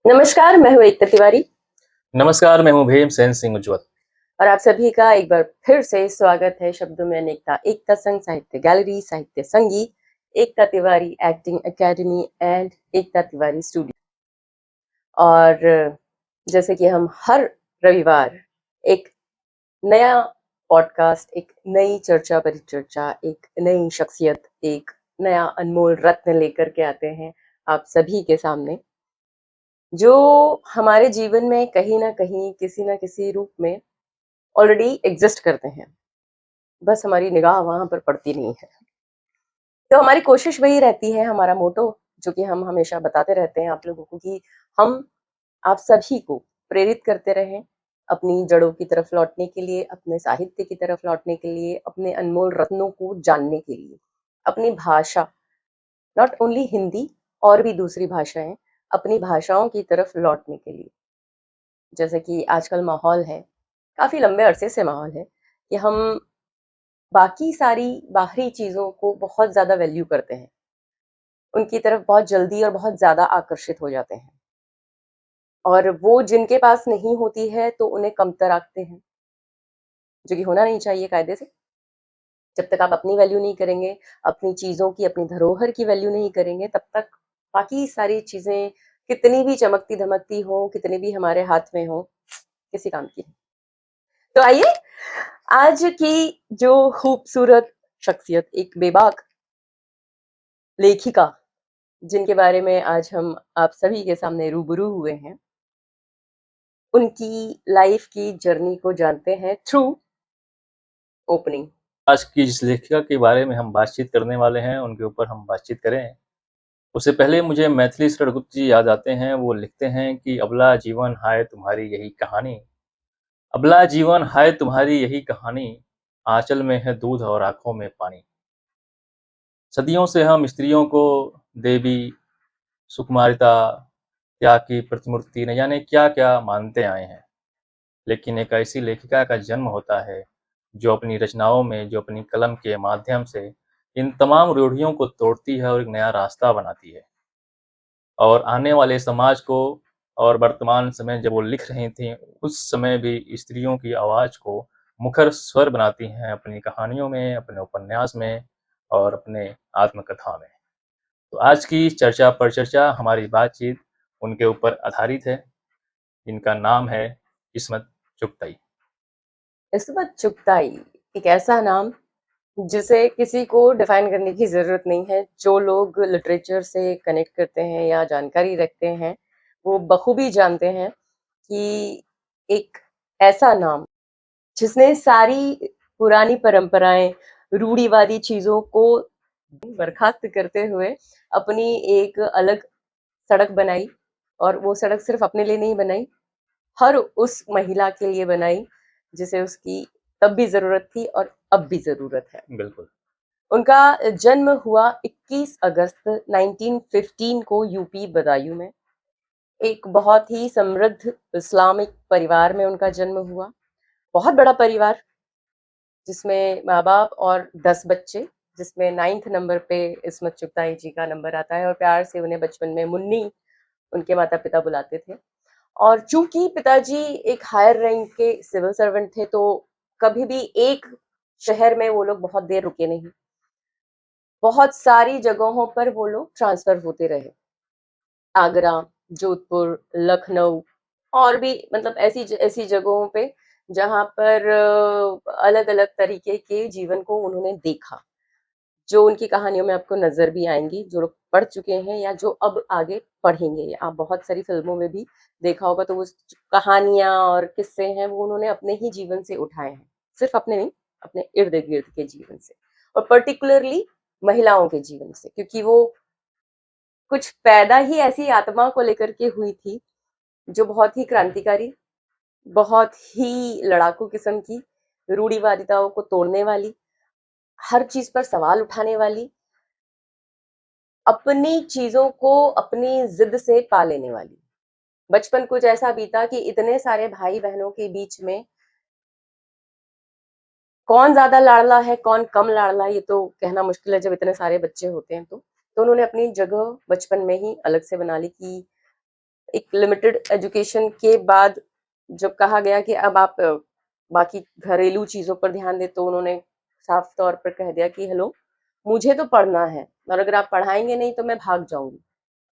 नमस्कार, मैं हूँ एकता तिवारी नमस्कार, मैं हूँ भीमसेन सिंह उज्ज्वल। और आप सभी का एक बार फिर से स्वागत है शब्दों में अनेकता, एकता संघ साहित्य gallery, Sahitya Sangi, Ekta Tiwari acting academy and Ekta Tiwari studio. और जैसे कि हम हर रविवार एक नया पॉडकास्ट, एक नई चर्चा परिचर्चा, एक नई शख्सियत, एक नया अनमोल रत्न लेकर के आते हैं आप सभी के सामने, जो हमारे जीवन में कहीं न कहीं, किसी न किसी रूप में ऑलरेडी एग्जिस्ट करते हैं, बस हमारी निगाह वहाँ पर पड़ती नहीं है। तो हमारी कोशिश वही रहती है, हमारा मोटो जो कि हम हमेशा बताते रहते हैं आप लोगों को कि हम आप सभी को प्रेरित करते रहें, अपनी जड़ों की तरफ लौटने के लिए, अपने साहित्य की तरफ लौटने के लिए, अपने अनमोल रत्नों को जानने के लिए, अपनी भाषा, नॉट ओनली हिंदी और भी दूसरी भाषाएँ, अपनी भाषाओं की तरफ लौटने के लिए। जैसे कि आजकल माहौल है, काफ़ी लंबे अरसे से माहौल है कि हम बाकी सारी बाहरी चीज़ों को बहुत ज़्यादा वैल्यू करते हैं। उनकी तरफ बहुत जल्दी और बहुत ज़्यादा आकर्षित हो जाते हैं। और वो जिनके पास नहीं होती है तो उन्हें कमतर आंकते हैं, जो कि होना नहीं चाहिए कायदे से। जब तक आप अपनी वैल्यू नहीं करेंगे, अपनी चीज़ों की, अपनी धरोहर की वैल्यू नहीं करेंगे, तब तक बाकी सारी चीज़ें कितनी भी चमकती-धमकती हों, कितनी भी हमारे हाथ में हों, किसी काम की नहीं। तो आइए, आज की जो खूबसूरत शख्सियत, एक बेबाक लेखिका जिनके बारे में आज हम आप सभी के सामने रूबरू हुए हैं, उनकी लाइफ की जर्नी को जानते हैं थ्रू ओपनिंग। आज की जिस लेखिका के बारे में हम बातचीत करने वाले हैं, उनके ऊपर हम बातचीत करें, उससे पहले मुझे मैथिली शरण गुप्त जी याद आते हैं। वो लिखते हैं कि अबला जीवन हाय तुम्हारी यही कहानी, अबला जीवन हाय तुम्हारी यही कहानी, आँचल में है दूध और आँखों में पानी। सदियों से हम स्त्रियों को देवी, सुकुमारिता, त्याग की प्रतिमूर्ति न जाने क्या-क्या मानते आए हैं। लेकिन एक ऐसी लेखिका का जन्म होता है, जो अपनी रचनाओं में, जो अपनी कलम के माध्यम से इन तमाम रूढ़ियों को तोड़ती है और एक नया रास्ता बनाती है। और आने वाले समाज को और वर्तमान समय जब वो लिख रही थीं, उस समय भी स्त्रियों की आवाज़ को मुखर स्वर बनाती हैं अपनी कहानियों में, अपने उपन्यास में और अपने आत्मकथा में। तो आज की चर्चा परिचर्चा हमारी बातचीत उनके ऊपर आधारित है, जिनका नाम है इस्मत चुगताई। इस्मत चुगताई एक ऐसा नाम जिसे किसी को डिफाइन करने की ज़रूरत नहीं है। जो लोग लिटरेचर से कनेक्ट करते हैं या जानकारी रखते हैं, वो बखूबी जानते हैं कि एक ऐसा नाम जिसने सारी पुरानी परंपराएँ, रूढ़िवादी चीज़ों को बर्खास्त करते हुए अपनी एक अलग सड़क बनाई, और वो सड़क सिर्फ़ अपने लिए नहीं बनाई, हर उस महिला के लिए बनाई जिसे उसकी तब भी ज़रूरत थी और अब भी ज़रूरत है। बिल्कुल। उनका जन्म हुआ 21 अगस्त 1915 को यूपी बदायूं में। एक बहुत ही समृद्ध इस्लामिक परिवार में उनका जन्म हुआ। बहुत बड़ा परिवार, जिसमें माँ-बाप और 10 बच्चे, जिसमें 9th नंबर पे इस्मत चुगताई जी का नंबर आता है और प्यार से उन्हें बचपन में मुन्नी उनके माता-पिता बुलाते थे। और चूँकि पिताजी एक हायर रैंक के सिविल सर्वेंट थे, तो कभी भी एक शहर में वो लोग बहुत देर रुके नहीं। बहुत सारी जगहों पर वो लोग ट्रांसफ़र होते रहे। आगरा, जोधपुर, लखनऊ और भी, मतलब ऐसी जगहों पे जहाँ पर अलग-अलग तरीके के जीवन को उन्होंने देखा, जो उनकी कहानियों में आपको नज़र भी आएँगी, जो लोग पढ़ चुके हैं या जो अब आगे पढ़ेंगे। आप बहुत सारी फ़िल्मों में भी देखा होगा, तो वो कहानियाँ और किस्से हैं, वो उन्होंने अपने ही जीवन से उठाए हैं। सिर्फ़ अपने नहीं, अपने इर्द-गिर्द के जीवन से, और पर्टिकुलरली महिलाओं के जीवन से, क्योंकि वो कुछ पैदा ही ऐसी आत्मा को लेकर के हुई थी, जो बहुत ही क्रांतिकारी, बहुत ही लड़ाकू किस्म की, रूढ़िवादिताओं को तोड़ने वाली, हर चीज़ पर सवाल उठाने वाली, अपनी चीज़ों को अपनी ज़िद से पा लेने वाली। बचपन कुछ ऐसा बीता कि इतने सारे भाई-बहनों के बीच में कौन ज़्यादा लाडला है, कौन कम लाडला है, ये तो कहना मुश्किल है जब इतने सारे बच्चे होते हैं तो। तो उन्होंने अपनी जगह बचपन में ही अलग से बना ली कि एक लिमिटेड एजुकेशन के बाद जब कहा गया कि अब आप बाकी घरेलू चीज़ों पर ध्यान दें, तो उन्होंने साफ तौर पर कह दिया कि हेलो, मुझे तो पढ़ना है और अगर आप पढ़ाएँगे नहीं तो मैं भाग जाऊँगी।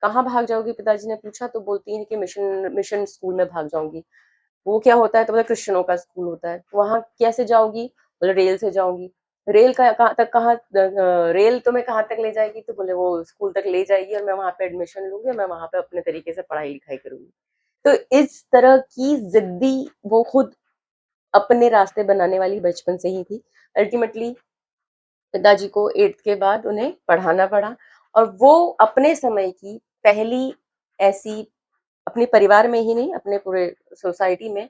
कहाँ भाग जाओगी? पिताजी ने पूछा, तो बोलती हैं कि मिशन मिशन स्कूल में भाग जाऊँगी। वो क्या होता है? तो बोला क्रिश्चियनों का स्कूल होता है। वहाँ कैसे जाओगी? बोले रेल से जाऊँगी। रेल का कहाँ तक, रेल तुम्हें कहाँ तक ले जाएगी? तो बोले वो स्कूल तक ले जाएगी और मैं वहाँ पे एडमिशन लूँगी और मैं वहाँ पे अपने तरीके से पढ़ाई-लिखाई करूँगी। तो इस तरह की ज़िद्दी वो खुद अपने रास्ते बनाने वाली बचपन से ही थी। अल्टीमेटली पिताजी को 8th के बाद उन्हें पढ़ाना पड़ा और वो अपने समय की पहली ऐसी, अपने परिवार में ही नहीं, अपने पूरे सोसाइटी में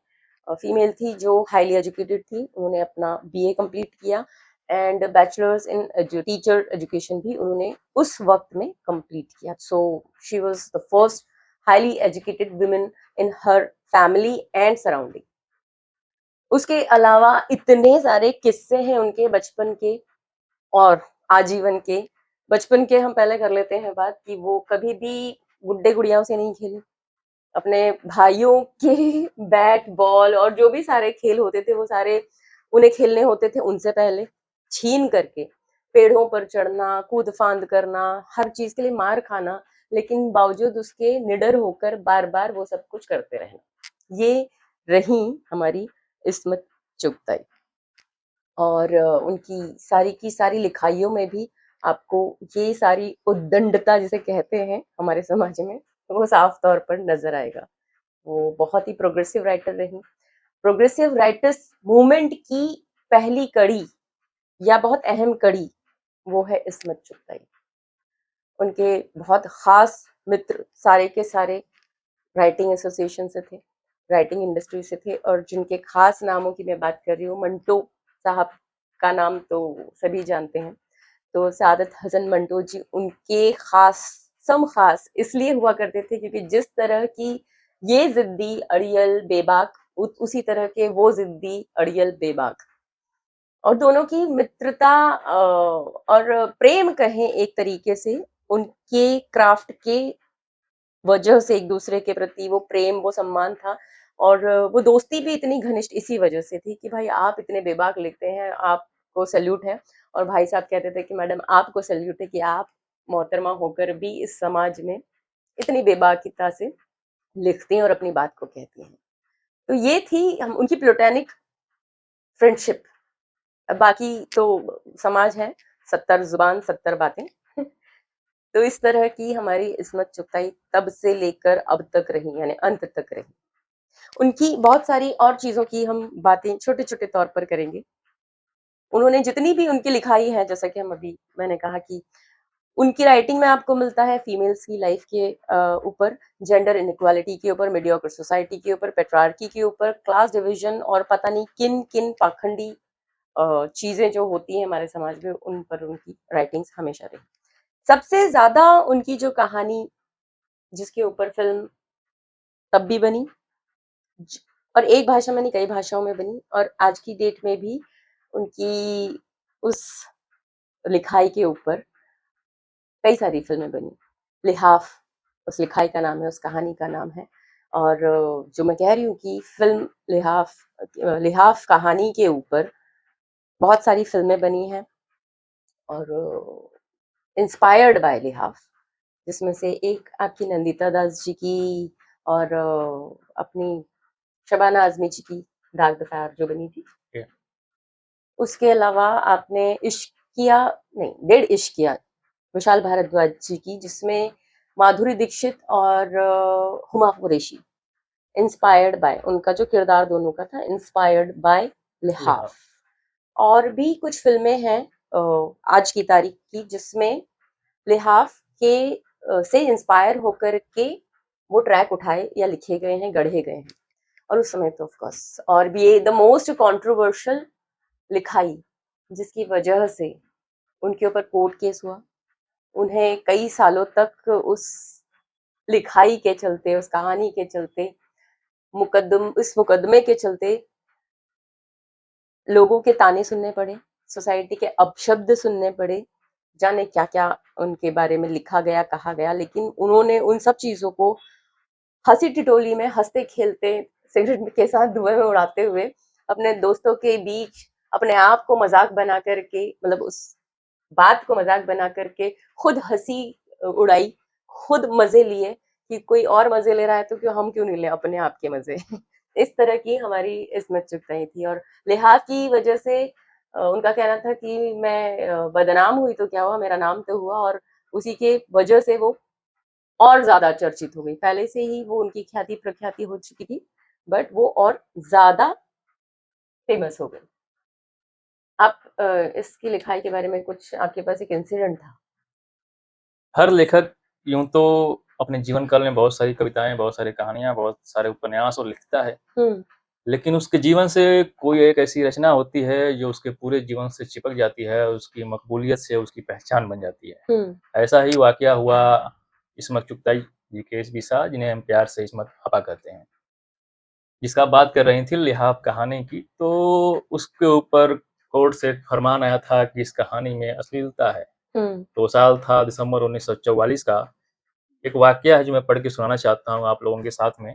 फीमेल थी जो हाईली एजुकेटेड थी। उन्होंने अपना बीए कंप्लीट किया and bachelors in teacher education भी उन्होंने उस वक्त में कंप्लीट किया। So she was the first highly educated women in her family and surrounding. उसके अलावा इतने सारे किस्से हैं उनके बचपन के और आजीवन के। बचपन के हम पहले कर लेते हैं बात कि वो कभी भी गुड्डे गुड़ियाओं से नहीं खेली। अपने भाइयों के बैट बॉल और जो भी सारे खेल होते थे वो सारे उन्हें खेलने होते थे उनसे पहले छीन करके। पेड़ों पर चढ़ना, कूद फांद करना, हर चीज के लिए मार खाना, लेकिन बावजूद उसके निडर होकर बार बार वो सब कुछ करते रहना। ये रही हमारी इस्मत चुगताई। और उनकी सारी की सारी लिखाइयों में भी आपको ये सारी उद्दंडता जिसे कहते हैं हमारे समाज में, वो साफ तौर पर नजर आएगा। वो बहुत ही प्रोग्रेसिव राइटर रही। प्रोग्रेसिव राइटर्स मूवमेंट की पहली कड़ी या बहुत अहम कड़ी वो है इस्मत चुगताई। उनके बहुत खास मित्र सारे के सारे राइटिंग एसोसिएशन से थे, राइटिंग इंडस्ट्री से थे और जिनके खास नामों की मैं बात कर रही हूँ, मंटो साहब का नाम तो सभी जानते हैं। तो सादत हसन मंटो जी उनके खास सम खास इसलिए हुआ करते थे क्योंकि जिस तरह की ये जिद्दी अड़ियल बेबाक, उसी तरह के वो जिद्दी अड़ियल बेबाक, और दोनों की मित्रता और प्रेम कहें एक तरीके से, उनके क्राफ्ट के वजह से एक दूसरे के प्रति वो प्रेम, वो सम्मान था। और वो दोस्ती भी इतनी घनिष्ठ इसी वजह से थी कि भाई आप इतने बेबाक लिखते हैं, आपको सैल्यूट है। और भाई साहब कहते थे कि मैडम आपको सैल्यूट है कि आप मोहतरमा होकर भी इस समाज में इतनी बेबाकिता से लिखती हैं और अपनी बात को कहती हैं। तो ये थी हम उनकी प्लेटोनिक फ्रेंडशिप। बाकी तो समाज है, 70 जुबान 70 बातें। तो इस तरह की हमारी इस्मत चुगताई तब से लेकर अब तक रही, यानी अंत तक रही। उनकी बहुत सारी और चीजों की हम बातें छोटे छोटे तौर पर करेंगे। उन्होंने जितनी भी उनकी लिखाई है, जैसा कि हम अभी मैंने कहा कि उनकी राइटिंग में आपको मिलता है फीमेल्स की लाइफ के ऊपर, जेंडर इनइक्वालिटी के ऊपर, मीडियोकर सोसाइटी के ऊपर, पेट्रार्की के ऊपर, क्लास डिवीजन और पता नहीं किन किन पाखंडी चीजें जो होती हैं हमारे समाज में, उन पर उनकी राइटिंग्स हमेशा रही। सबसे ज्यादा उनकी जो कहानी जिसके ऊपर फिल्म तब भी बनी और एक भाषा में नहीं कई भाषाओं में बनी, और आज की डेट में भी उनकी उस लिखाई के ऊपर कई सारी फिल्में बनी। लिहाफ उस लिखाई का नाम है, उस कहानी का नाम है। और जो मैं कह रही हूँ कि फिल्म लिहाफ, लिहाफ कहानी के ऊपर बहुत सारी फिल्में बनी हैं और इंस्पायर्ड बाय लिहाफ, जिसमें से एक आपकी नंदिता दास जी की और अपनी शबाना आजमी जी की दाग दफार जो बनी थी। Yeah. उसके अलावा आपने इश्किया, नहीं डेढ़ इश्किया, विशाल भारद्वाज जी की, जिसमें माधुरी दीक्षित और हुमा कुरैशी, इंस्पायर्ड बाय, उनका जो किरदार दोनों का था इंस्पायर्ड बाय लिहाफ। और भी कुछ फिल्में हैं आज की तारीख की जिसमें लिहाफ के से इंस्पायर होकर के वो ट्रैक उठाए या लिखे गए हैं, गढ़े गए हैं। और उस समय तो ऑफ कोर्स और भी ये द मोस्ट कंट्रोवर्शियल लिखाई, जिसकी वजह से उनके ऊपर कोर्ट केस हुआ। उन्हें कई सालों तक उस लिखाई के चलते, उस कहानी के चलते, इस मुकदमे के चलते लोगों के ताने सुनने पड़े, सोसाइटी के अपशब्द सुनने पड़े, जाने क्या क्या उनके बारे में लिखा गया, कहा गया। लेकिन उन्होंने उन सब चीजों को हँसी-ठिठोली में हँसते-खेलते सिगरेट के साथ धुएँ में उड़ाते हुए अपने दोस्तों के बीच अपने आप को मज़ाक बना कर के मतलब उस बात को मज़ाक बना कर के खुद हँसी उड़ाई, खुद मज़े लिए कि कोई और मज़े ले रहा है तो हम क्यों नहीं लें अपने आप के मज़े। इस तरह की हमारी इसमें चुगताई थी और लिहाज़ की वज़ह से उनका कहना था कि मैं बदनाम हुई तो क्या हुआ, मेरा नाम तो हुआ और उसी के वज़ह से वो और ज़्यादा चर्चित हो गई। पहले से ही वो उनकी ख्याति-प्रख्याति हो चुकी थी, बट वो और ज़्यादा फ़ेमस हो गई। आप इसकी लिखाई के बारे में कुछ आपके पास एक इंसिडेंट था? हर लेखक यूँ तो अपने जीवन काल में बहुत सारी कविताएँ, बहुत सारी कहानियाँ, बहुत सारे उपन्यास और लिखता है। हुँ, लेकिन उसके जीवन से कोई एक ऐसी रचना होती है जो उसके पूरे जीवन से चिपक जाती है, उसकी मकबूलियत से उसकी पहचान बन जाती है। हुँ, ऐसा ही वाक़या हुआ इस्मत चुगताई जी के इस बिसा जिन्हें हम प्यार से इस्मत आपा कहते हैं। जिसका आप बात कर रही थी लिहाफ़ कहानी की, तो उसके ऊपर कोर्ट से एक फरमान आया था कि इस कहानी में अश्लीलता है। हुँ, तो साल था दिसंबर 1944 का। एक वाक़या है जो मैं पढ़ के सुनाना चाहता हूँ आप लोगों के साथ में,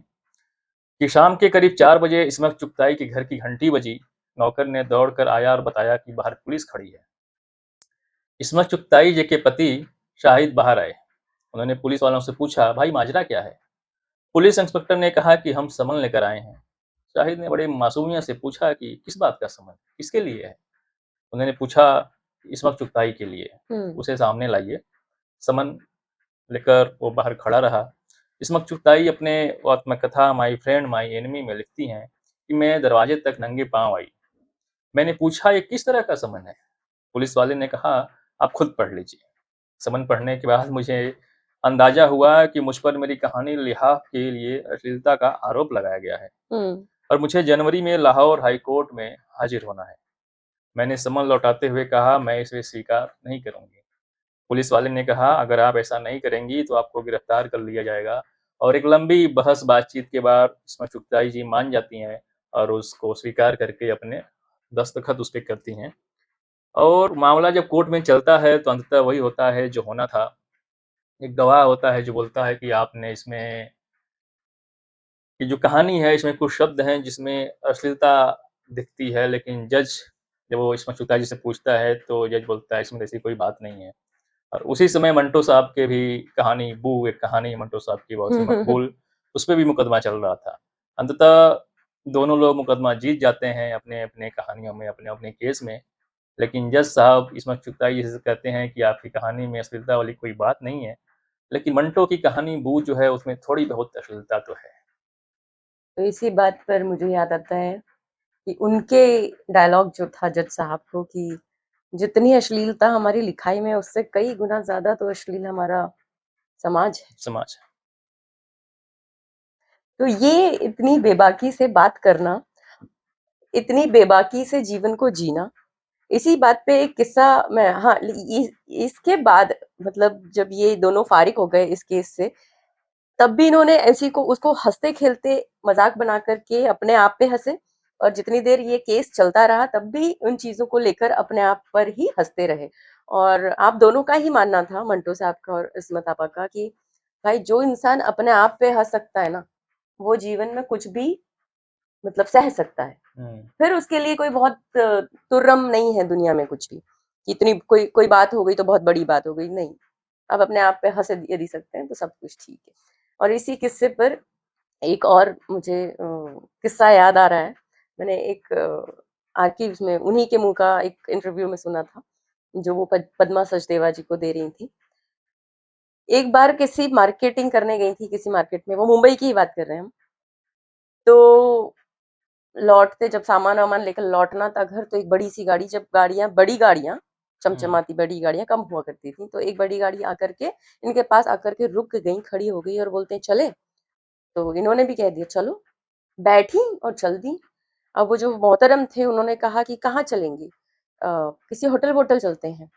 कि शाम के करीब 4 बजे इस्मत चुगताई के घर की घंटी बजी। नौकर ने दौड़कर आया और बताया कि बाहर पुलिस खड़ी है। इस्मत चुगताई जी के पति शाहिद बाहर आए। उन्होंने पुलिस वालों से पूछा, "भाई माजरा क्या है?" पुलिस इंस्पेक्टर ने कहा कि हम समन लेकर आए हैं। शाहिद ने बड़े मासूमियत से पूछा कि किस बात का समन? किसके लिए है? उन्होंने पूछा, "इस्मत चुगताई के लिए।" हुँ, उसे सामने लाइए। समन लेकर वो बाहर खड़ा रहा। इस्मत चुगताई अपने वो आत्मकथा माई फ्रेंड माई एनिमी में लिखती हैं कि मैं दरवाजे तक नंगे पाँव आई। मैंने पूछा, "ये किस तरह का समन है?" पुलिस वाले ने कहा, "आप खुद पढ़ लीजिए।" समन पढ़ने के बाद मुझे अंदाज़ा हुआ कि मुझ पर मेरी कहानी लिहाफ़ के लिए अश्लीलता का आरोप लगाया गया है हुँ, और मुझे जनवरी में लाहौर हाई कोर्ट में हाज़िर होना है। मैंने समन लौटाते हुए कहा, "मैं इसे स्वीकार नहीं करूँगी।" पुलिस वाले ने कहा, "अगर आप ऐसा नहीं करेंगी तो आपको गिरफ्तार कर लिया जाएगा।" और एक लंबी बहस-बातचीत के बाद इस्मत चुगताई जी मान जाती हैं और उसको स्वीकार करके अपने दस्तखत उस पे करती हैं। और मामला जब कोर्ट में चलता है तो अंततः वही होता है जो होना था। एक गवाह होता है जो बोलता है कि आपने इसमें ये जो कहानी है इसमें कुछ शब्द हैं जिसमें अश्लीलता दिखती है, लेकिन जज जब वो इस्मत चुगताई जी से पूछता है तो जज बोलता है इसमें ऐसी कोई बात नहीं है। और उसी समय मंटो साहब के भी कहानी बू एक कहानी मंटो साहब की बहुत सी हुँ, मकबूल, उसपे भी मुकदमा चल रहा था। अंततः दोनों लोग मुकदमा जीत जाते हैं अपने-अपने कहानियों में, अपने-अपने केस में। लेकिन जज साहब इस्मत चुगताई जी से कहते हैं कि आपकी कहानी में अश्लीलता वाली कोई बात नहीं है, लेकिन मंटो की कहानी बू जो है उसमें थोड़ी बहुत अश्लीलता तो है। तो इसी बात पर मुझे याद आता है कि उनके डायलॉग जो था जज साहब को कि जितनी अश्लीलता हमारी लिखाई में है, उससे कई गुना ज़्यादा तो अश्लील हमारा समाज है। समाज। तो ये इतनी बेबाकी से बात करना, इतनी बेबाकी से जीवन को जीना, इसी बात पे एक किस्सा मैं हाँ, इसके बाद मतलब जब ये दोनों फारिग हो गए इस केस से, तब भी इन्होंने ऐसी को उसको हँसते-खेलते मज़ाक बना कर के अपने आप पे हँसे और जितनी देर ये केस चलता रहा तब भी उन चीज़ों को लेकर अपने आप पर ही हँसते रहे। और आप दोनों का ही मानना था मंटो साहब का और इस्मत आपा का कि भाई जो इंसान अपने आप पे हँस सकता है ना, वो जीवन में कुछ भी मतलब सह सकता है। हुँ। फिर उसके लिए कोई बहुत तुर्रम नहीं है दुनिया में कुछ भी, कि इतनी कोई कोई बात हो गई तो बहुत बड़ी बात हो गई, नहीं। आप अपने आप पे हँस यदि सकते हैं तो सब कुछ ठीक है। और इसी किस्से पर एक और मुझे किस्सा याद आ रहा है। मैंने एक आर्काइव्स में उन्हीं के मुँह का एक इंटरव्यू में सुना था, जो वो पद्मा सचदेवा जी को दे रही थी। एक बार किसी मार्केटिंग करने गई थी किसी मार्केट में, वो मुंबई की ही बात कर रहे हैं हम। तो लौटते जब सामान-वामान लेकर लौटना था घर तो एक बड़ी-सी गाड़ी जब बड़ी गाड़ियाँ, हुँ। चमचमाती बड़ी गाड़ियाँ कम हुआ करती थी। तो एक बड़ी गाड़ी आकर के इनके पास आकर के रुक गई, खड़ी हो गई और बोलते हैं चलें? तो इन्होंने भी कह दिया चलो, बैठी और चल दी। अब वो जो मोहतरम थे उन्होंने कहा कि कहाँ चलेंगी? किसी होटल-वोटल चलते हैं।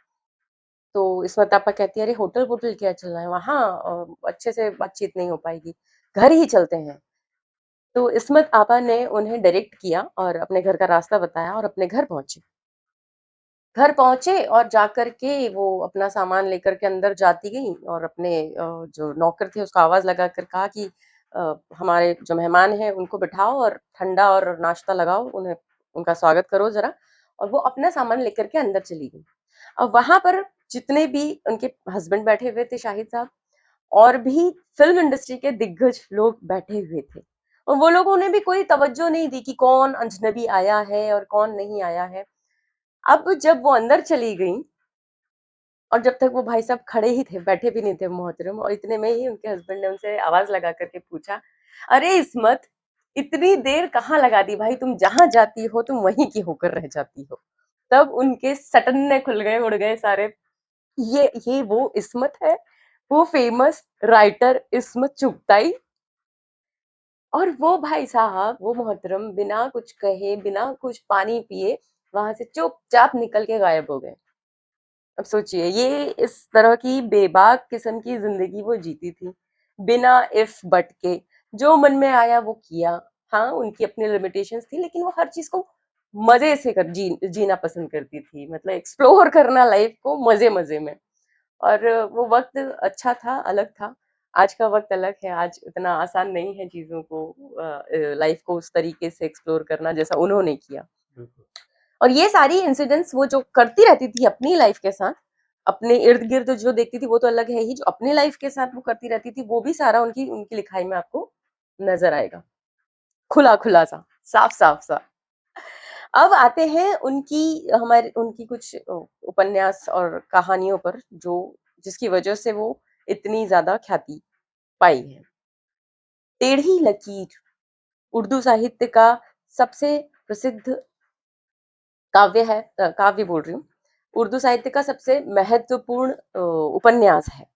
तो इस्मत आपा कहती है अरे होटल-वोटल क्या चलना है वहाँ अच्छे से बातचीत नहीं हो पाएगी, घर ही चलते हैं। तो इस्मत आपा ने उन्हें डायरेक्ट किया और अपने घर का रास्ता बताया और अपने घर पहुँचे। घर पहुँचे और जाकर के वो अपना सामान लेकर के अंदर जाती गईं और अपने जो नौकर थे उसको आवाज़ लगा कर कहा कि हमारे जो मेहमान हैं उनको बिठाओ और ठंडा और नाश्ता लगाओ, उन्हें उनका स्वागत करो ज़रा। और वो अपना सामान लेकर के अंदर चली गई। अब वहाँ पर जितने भी उनके हस्बैंड बैठे हुए थे शाहिद साहब, और भी फ़िल्म इंडस्ट्री के दिग्गज लोग बैठे हुए थे। और वो लोगों ने भी कोई तवज्जो नहीं दी कि कौन अजनबी आया है और कौन नहीं आया है। अब जब वो अंदर चली गईं और जब तक वो भाई साहब खड़े ही थे, बैठे भी नहीं थे मोहतरम, और इतने में ही उनके हस्बैंड ने उनसे आवाज़ लगा कर के पूछा, "अरे इस्मत, इतनी देर कहाँ लगा दी भाई? तुम जहाँ जाती हो तुम वहीं की होकर रह जाती हो।" तब उनके सटन्ने खुल गए, उड़ गए सारे। ये वो इस्मत है, वो फेमस राइटर इस्मत चुगताई। और वो भाई साहब, वो मोहतरम बिना कुछ कहे, बिना कुछ पानी पिए वहां से चुपचाप निकल के गायब हो गए। अब सोचिए, ये इस तरह की बेबाक किस्म की जिंदगी वो जीती थी, बिना इफ बट के। जो मन में आया वो किया। हाँ, उनकी अपनी लिमिटेशंस थी, लेकिन वो हर चीज को मजे से जीना पसंद करती थी, मतलब एक्सप्लोर करना लाइफ को मजे मजे में। और वो वक़्त अच्छा था, अलग था। आज का वक़्त अलग है, आज इतना आसान नहीं है चीज़ों को लाइफ़ को उस तरीके से एक्सप्लोर करना जैसा उन्होंने किया। बिल्कुल। और ये सारी इंसिडेंट्स वो जो करती रहती थी अपनी लाइफ़ के साथ, अपने इर्द-गिर्द जो देखती थी वो तो अलग है ही, जो अपनी लाइफ़ के साथ वो करती रहती थी, वो भी सारा उनकी उनकी लिखाई में आपको नज़र आएगा। खुला-खुला सा, साफ-साफ सा। अब आते हैं उनकी कुछ उपन्यास और कहानियों पर, जो जिसकी वजह से वो इतनी ज़्यादा ख्याति पाई है। टेढ़ी लकीर उर्दू साहित्य का सबसे प्रसिद्ध काव्य है, काव्य बोल रही हूँ। उर्दू साहित्य का सबसे महत्वपूर्ण उपन्यास है।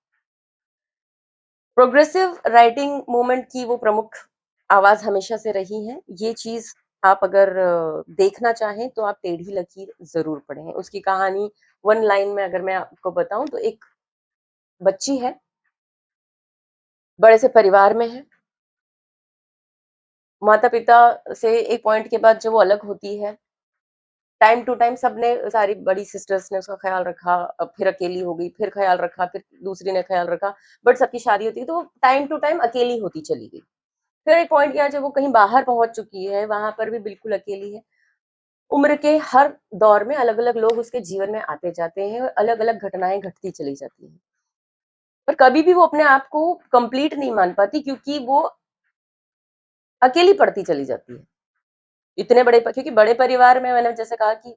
प्रोग्रेसिव राइटिंग मूवमेंट की वो प्रमुख आवाज़ हमेशा से रही है। ये चीज़ आप अगर देखना चाहें तो आप टेढ़ी लकीर ज़रूर पढ़ें। उसकी कहानी वन लाइन में अगर मैं आपको बताऊँ तो एक बच्ची है, बड़े से परिवार में है, माता-पिता से एक पॉइंट के बाद जब वो अलग होती है, टाइम टू टाइम सबने, सारी बड़ी सिस्टर्स ने उसका ख़्याल रखा, अब फिर अकेली हो गई, फिर ख़्याल रखा, फिर दूसरी ने ख़्याल रखा, बट सबकी शादी होती है तो वो टाइम टू टाइम अकेली होती चली गई। फिर एक पॉइंट किया जब वो कहीं बाहर पहुँच चुकी है, वहाँ पर भी बिल्कुल अकेली है। उम्र के हर दौर में अलग-अलग लोग उसके जीवन में आते-जाते हैं और अलग-अलग घटनाएँ घटती चली जाती हैं। पर कभी भी वो अपने आप को कंप्लीट नहीं मान पाती, क्योंकि वो अकेली पड़ती चली जाती है। इतने बड़े क्योंकि बड़े परिवार में मैंने जैसे कहा कि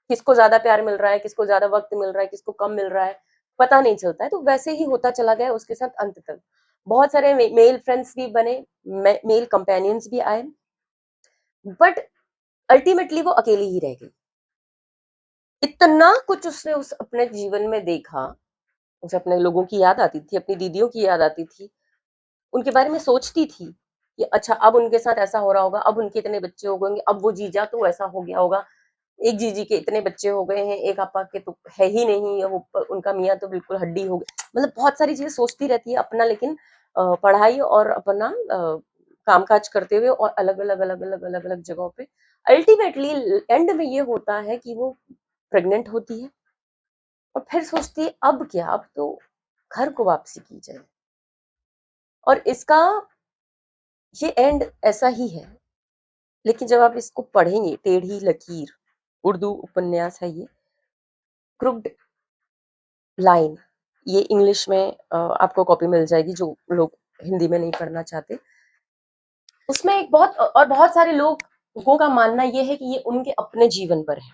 किसको ज़्यादा प्यार मिल रहा है, किसको ज़्यादा वक़्त मिल रहा है, किसको कम मिल रहा है, पता नहीं चलता है। तो वैसे ही होता चला गया उसके साथ अंत तक। बहुत सारे मेल फ्रेंड्स भी बने, मेल कंपेनियंस भी आए, बट अल्टीमेटली वो अकेली ही रह गई। इतना कुछ उसने उस अपने जीवन में देखा, उसे अपने लोगों की याद आती थी, अपनी दीदियों की याद आती थी, उनके बारे में सोचती थी कि अच्छा अब उनके साथ ऐसा हो रहा होगा, अब उनके इतने बच्चे हो गए होंगे, अब वो जीजा तो ऐसा हो गया होगा, एक जीजी के इतने बच्चे हो गए हैं, एक आपा के तो है ही नहीं, या वो उनका मियाँ तो बिल्कुल हड्डी हो गए। मतलब बहुत सारी चीज़ें सोचती रहती है अपना, लेकिन पढ़ाई और अपना कामकाज करते हुए और अलग-अलग, अलग-अलग, अलग-अलग जगहों पे अल्टीमेटली एंड में ये होता है कि वो प्रेग्नेंट होती है और फिर सोचती है अब क्या, अब तो घर को वापसी की जाए। और इसका ये एंड ऐसा ही है। लेकिन जब आप इसको पढ़ेंगे, टेढ़ी लकीर, उर्दू उपन्यास है ये, क्रुक्ड लाइन, ये इंग्लिश में आपको कॉपी मिल जाएगी जो लोग हिंदी में नहीं पढ़ना चाहते। उसमें एक बहुत सारे लोगों का मानना ये है कि ये उनके अपने जीवन पर है,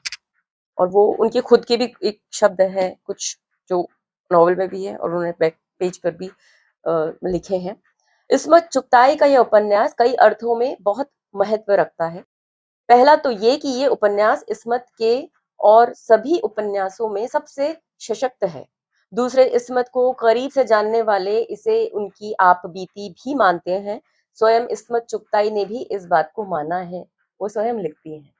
और वो उनके खुद के भी एक शब्द है कुछ जो नॉवल में भी है और उन्होंने बैक पेज पर भी लिखे हैं। इस्मत चुगताई का यह उपन्यास कई अर्थों में बहुत महत्व रखता है। पहला तो ये कि ये उपन्यास इस्मत के और सभी उपन्यासों में सबसे सशक्त है। दूसरे, इस्मत को करीब से जानने वाले इसे उनकी आपबीती भी मानते हैं। स्वयं इस्मत चुगताई ने भी इस बात को माना है। वो स्वयं लिखती हैं।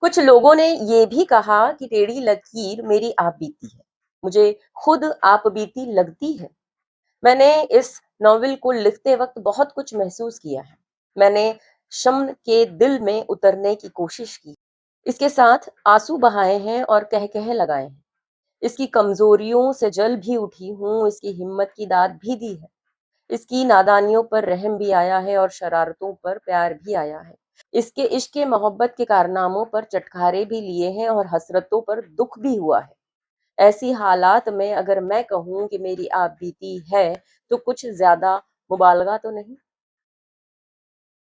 कुछ लोगों ने ये भी कहा कि टेढ़ी लकीर मेरी आपबीती है। मुझे खुद आपबीती लगती है। मैंने इस नॉवेल को लिखते वक़्त बहुत कुछ महसूस किया है। मैंने शम्न के दिल में उतरने की कोशिश की। इसके साथ आँसू बहाए हैं और कह-कह लगाए हैं। इसकी कमज़ोरियों से जल भी उठी हूँ, इसकी हिम्मत की दाद भी दी है। इसकी नादानियों पर रहम भी आया है और शरारतों पर प्यार भी आया है। इसके इश्क मोहब्बत के कारनामों पर चटखारे भी लिए हैं और हसरतों पर दुख भी हुआ है। ऐसी हालात में अगर मैं कहूँ कि मेरी आप बीती है, तो कुछ ज़्यादा मुबालगा तो नहीं?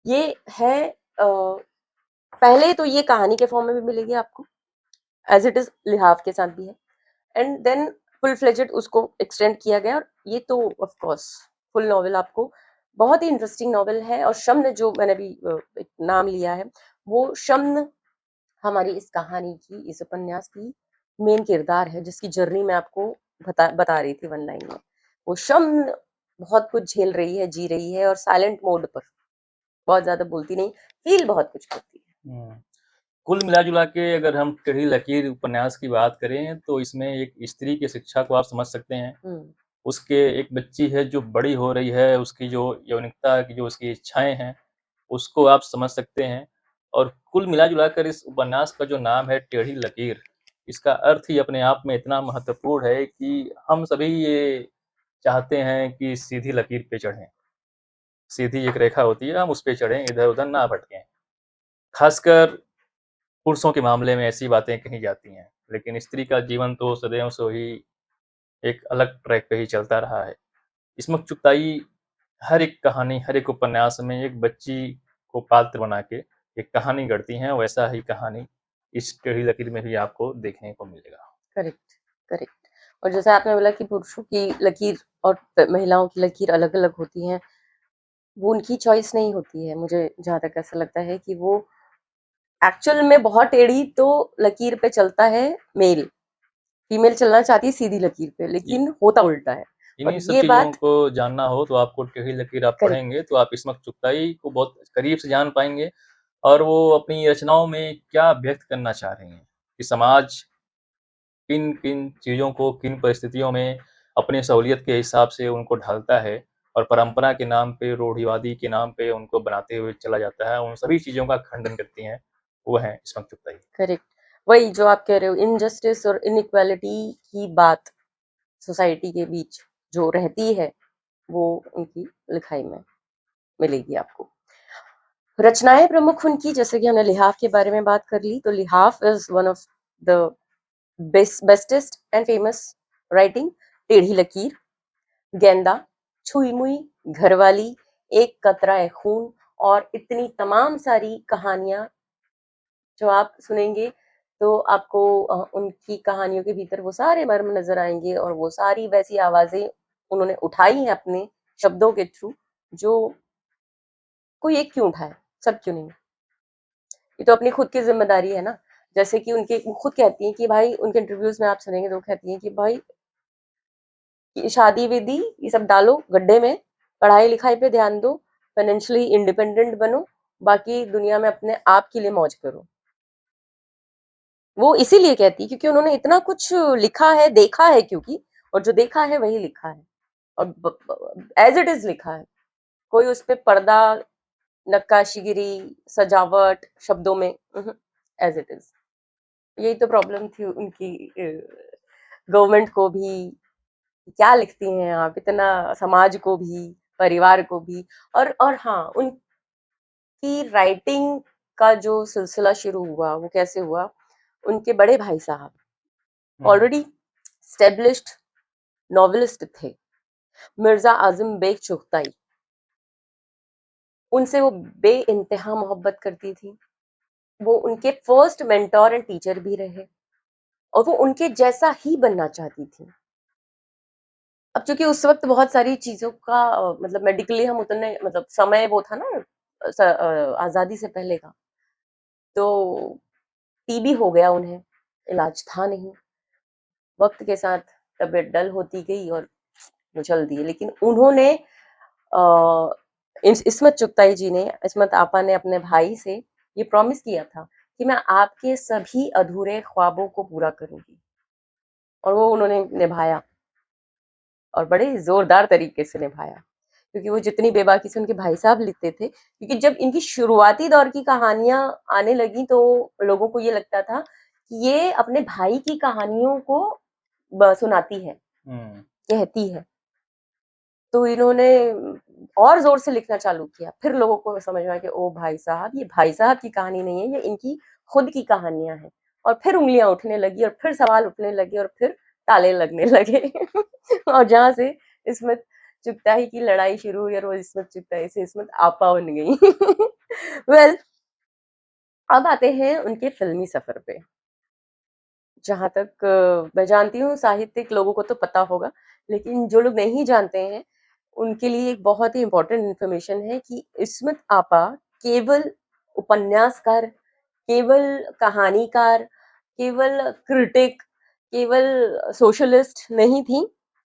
ये है पहले तो ये कहानी के फॉर्म में भी मिलेगी आपको, एज़ इट इज़ लिहाफ़ के साथ भी है। एंड देन फुल फ्लेजेड उसको एक्सटेंड किया गया और ये तो ऑफ कोर्स फुल नॉवेल आपको बहुत ही इंटरेस्टिंग नॉवेल है। और शम्न जो मैंने अभी एक नाम लिया है, वो शम्न हमारी इस कहानी की, इस उपन्यास की मेन किरदार है, जिसकी जर्नी मैं आपको बता रही थी वन लाइन में। वो शम्न बहुत कुछ झेल रही है, जी रही है और साइलेंट मोड पर, बहुत ज़्यादा बोलती नहीं, फील बहुत कुछ करती है। कुल मिला-जुला के अगर हम टेढ़ी लकीर उपन्यास की बात करें, तो इसमें एक स्त्री की शिक्षा को आप समझ सकते हैं। उसके एक बच्ची है जो बड़ी हो रही है, उसकी जो यौनिकता की जो उसकी इच्छाएँ हैं, उसको आप समझ सकते हैं। और कुल मिला-जुला कर इस उपन्यास का जो नाम है टेढ़ी लकीर, इसका अर्थ ही अपने आप में इतना महत्वपूर्ण है कि हम सभी ये चाहते हैं कि सीधी लकीर पे चढ़ें। सीधी एक रेखा होती है, हम उस पे चढ़ें, इधर-उधर ना भटकें। ख़ासकर पुरुषों के मामले में ऐसी बातें कही जाती हैं, लेकिन स्त्री का जीवन तो सदैव से ही एक अलग ट्रैक पे ही चलता रहा है। इस्मत चुगताई हर एक कहानी, हर एक उपन्यास में एक बच्ची को पात्र बना के एक कहानी गढ़ती हैं, वैसा ही कहानी इस टेढ़ी लकीर में भी आपको देखने को मिलेगा। Correct, correct. और जैसा आपने बोला कि पुरुषों की लकीर और महिलाओं की लकीर अलग-अलग होती हैं, वो उनकी चॉइस नहीं होती है। मुझे जहाँ तक ऐसा लगता है कि वो एक्चुअल में बहुत टेढ़ी तो लकीर पे चलता है मेल, फीमेल चलना चाहती है सीधी लकीर पे, ये लेकिन होता उल्टा है। और इन्हीं सब ये चीज़ों बात को जानना हो तो आपको टेढ़ी लकीर आप करेक्ट, पढ़ेंगे तो आप इस्मत चुगताई को बहुत करीब से जान पाएँगे और वो अपनी रचनाओं में क्या व्यक्त करना चाह रही हैं, कि समाज किन-किन चीज़ों को, किन परिस्थितियों में अपनी सहूलियत के हिसाब से उनको ढालता है और परंपरा के नाम पे, रूढ़िवादी के नाम पे उनको बनाते हुए चला जाता है, उन सभी चीज़ों का खंडन करती हैं, वो हैं इस्मत चुगताई। करेक्ट। वही जो आप कह रहे हो, इनजस्टिस और इनइक्वालिटी की बात सोसाइटी के बीच जो रहती है, वो उनकी लिखाई में मिलेगी आपको। रचनाएं प्रमुख उनकी, जैसे कि हमने लिहाफ के बारे में बात कर ली, तो Lihaf is one of the bestest and famous writing. Terhi Lakeer, गेंदा, छुई मुई, घरवाली, एक कतरा खून और इतनी तमाम सारी कहानियां जो आप सुनेंगे तो आपको उनकी कहानियों के भीतर वो सारे मर्म नजर आएंगे और वो सारी वैसी आवाजें उन्होंने उठाई हैं अपने शब्दों के थ्रू, जो कोई एक क्यों उठाए, सब क्यों नहीं। ये तो अपनी खुद की जिम्मेदारी है ना। जैसे कि उनके वो खुद कहती हैं कि भाई, उनके इंटरव्यूज में आप सुनेंगे तो वो कहती हैं कि भाई, ये शादी विधि ये सब डालो गड्ढे में, पढ़ाई लिखाई पे ध्यान दो, फाइनेंशियली इंडिपेंडेंट बनो, बाकी दुनिया में अपने आप के लिए मौज करो। वो इसीलिए कहती है क्योंकि उन्होंने इतना कुछ लिखा है, देखा है, क्योंकि और जो देखा है वही लिखा है और एज इट इज लिखा है। कोई उस पे पर्दा, नक्काशीगिरी, सजावट शब्दों में, एज इट इज। यही तो प्रॉब्लम थी उनकी गवर्नमेंट को भी, क्या लिखती हैं आप इतना, समाज को भी, परिवार को भी। और हाँ, उनकी राइटिंग का जो सिलसिला शुरू हुआ वो कैसे हुआ, उनके बड़े भाई साहब ऑलरेडी स्टेब्लिश्ड नॉवेलिस्ट थे, मिर्जा आजम बेग चुगताई। उनसे वो बेइंतहा मोहब्बत करती थी। वो उनके फर्स्ट मेंटोर एंड टीचर भी रहे और वो उनके जैसा ही बनना चाहती थी। अब चूंकि उस वक्त बहुत सारी चीजों का मतलब मेडिकली हम उतने, मतलब समय वो था ना, आजादी से पहले का, तो टीबी हो गया उन्हें, इलाज था नहीं। वक्त के साथ तबीयत डल होती गई और वो चल दिए, लेकिन उन्होंने इस्मत चुगताई जी ने, इस्मत आपा ने अपने भाई से ये प्रॉमिस किया था कि मैं आपके सभी अधूरे ख्वाबों को पूरा करूंगी, और वो उन्होंने निभाया और बड़े जोरदार तरीके से निभाया। क्योंकि वो जितनी बेबाकी से उनके भाई साहब लिखते थे, क्योंकि जब इनकी शुरुआती दौर की कहानियां आने लगी तो लोगों को ये लगता था कि ये अपने भाई की कहानियों को सुनाती है, कहती है। तो इन्होंने और ज़ोर से लिखना चालू किया। फिर लोगों को समझ में आया कि ओ भाई साहब, ये भाई साहब की कहानी नहीं है, ये इनकी खुद की कहानियाँ हैं। और फिर उँगलियाँ उठने लगी और फिर सवाल उठने लगे और फिर ताले लगने लगे। और जहाँ से इस्मत चुगताई की लड़ाई शुरू हुई और वो इस्मत चुगताई से इस्मत आपा बन गई। वेल अब आते हैं उनके फ़िल्मी सफ़र पे। जहाँ तक मैं जानती हूँ साहित्यिक लोगों को तो पता होगा, लेकिन जो लोग नहीं जानते हैं, उनके लिए एक बहुत ही इम्पोर्टेंट इन्फॉर्मेशन है कि इस्मत आपा केवल उपन्यासकार, केवल कहानीकार, केवल क्रिटिक, केवल सोशलिस्ट नहीं थीं,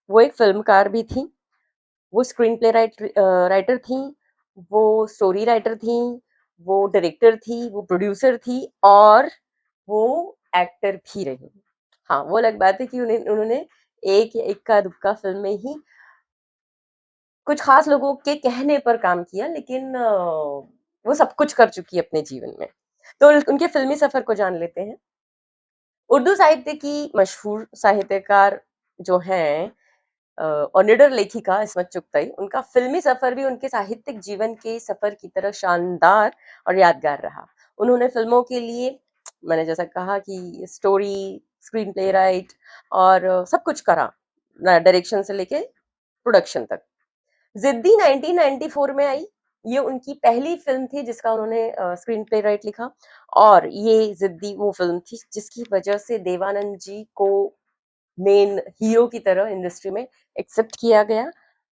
वो एक फ़िल्मकार भी थीं, वो स्क्रीन प्ले राइटर थीं, वो स्टोरी राइटर थीं, वो डायरेक्टर थी, वो प्रोड्यूसर थी और वो एक्टर भी रहीं। हाँ, वो अलग बात है कि उन्होंने एक या इक्का-दुक्का फ़िल्म में ही कुछ ख़ास लोगों के कहने पर काम किया, लेकिन वो सब कुछ कर चुकी है अपने जीवन में। तो उनके फ़िल्मी सफ़र को जान लेते हैं। उर्दू साहित्य की मशहूर साहित्यकार जो हैं और निडर लेखिका इस्मत चुगताई, उनका फ़िल्मी सफ़र भी उनके साहित्यिक जीवन के सफ़र की तरह शानदार और यादगार रहा। उन्होंने फ़िल्मों के लिए मैंने जैसा कहा कि स्टोरी, स्क्रीन प्ले राइट और सब कुछ करा, डायरेक्शन से लेके प्रोडक्शन तक। ज़िद्दी 1994 में आई। ये उनकी पहली फ़िल्म थी जिसका उन्होंने स्क्रीन प्ले राइट लिखा और ये ज़िद्दी वो फ़िल्म थी जिसकी वज़ह से देवानंद जी को मेन हीरो की तरह इंडस्ट्री में एक्सेप्ट किया गया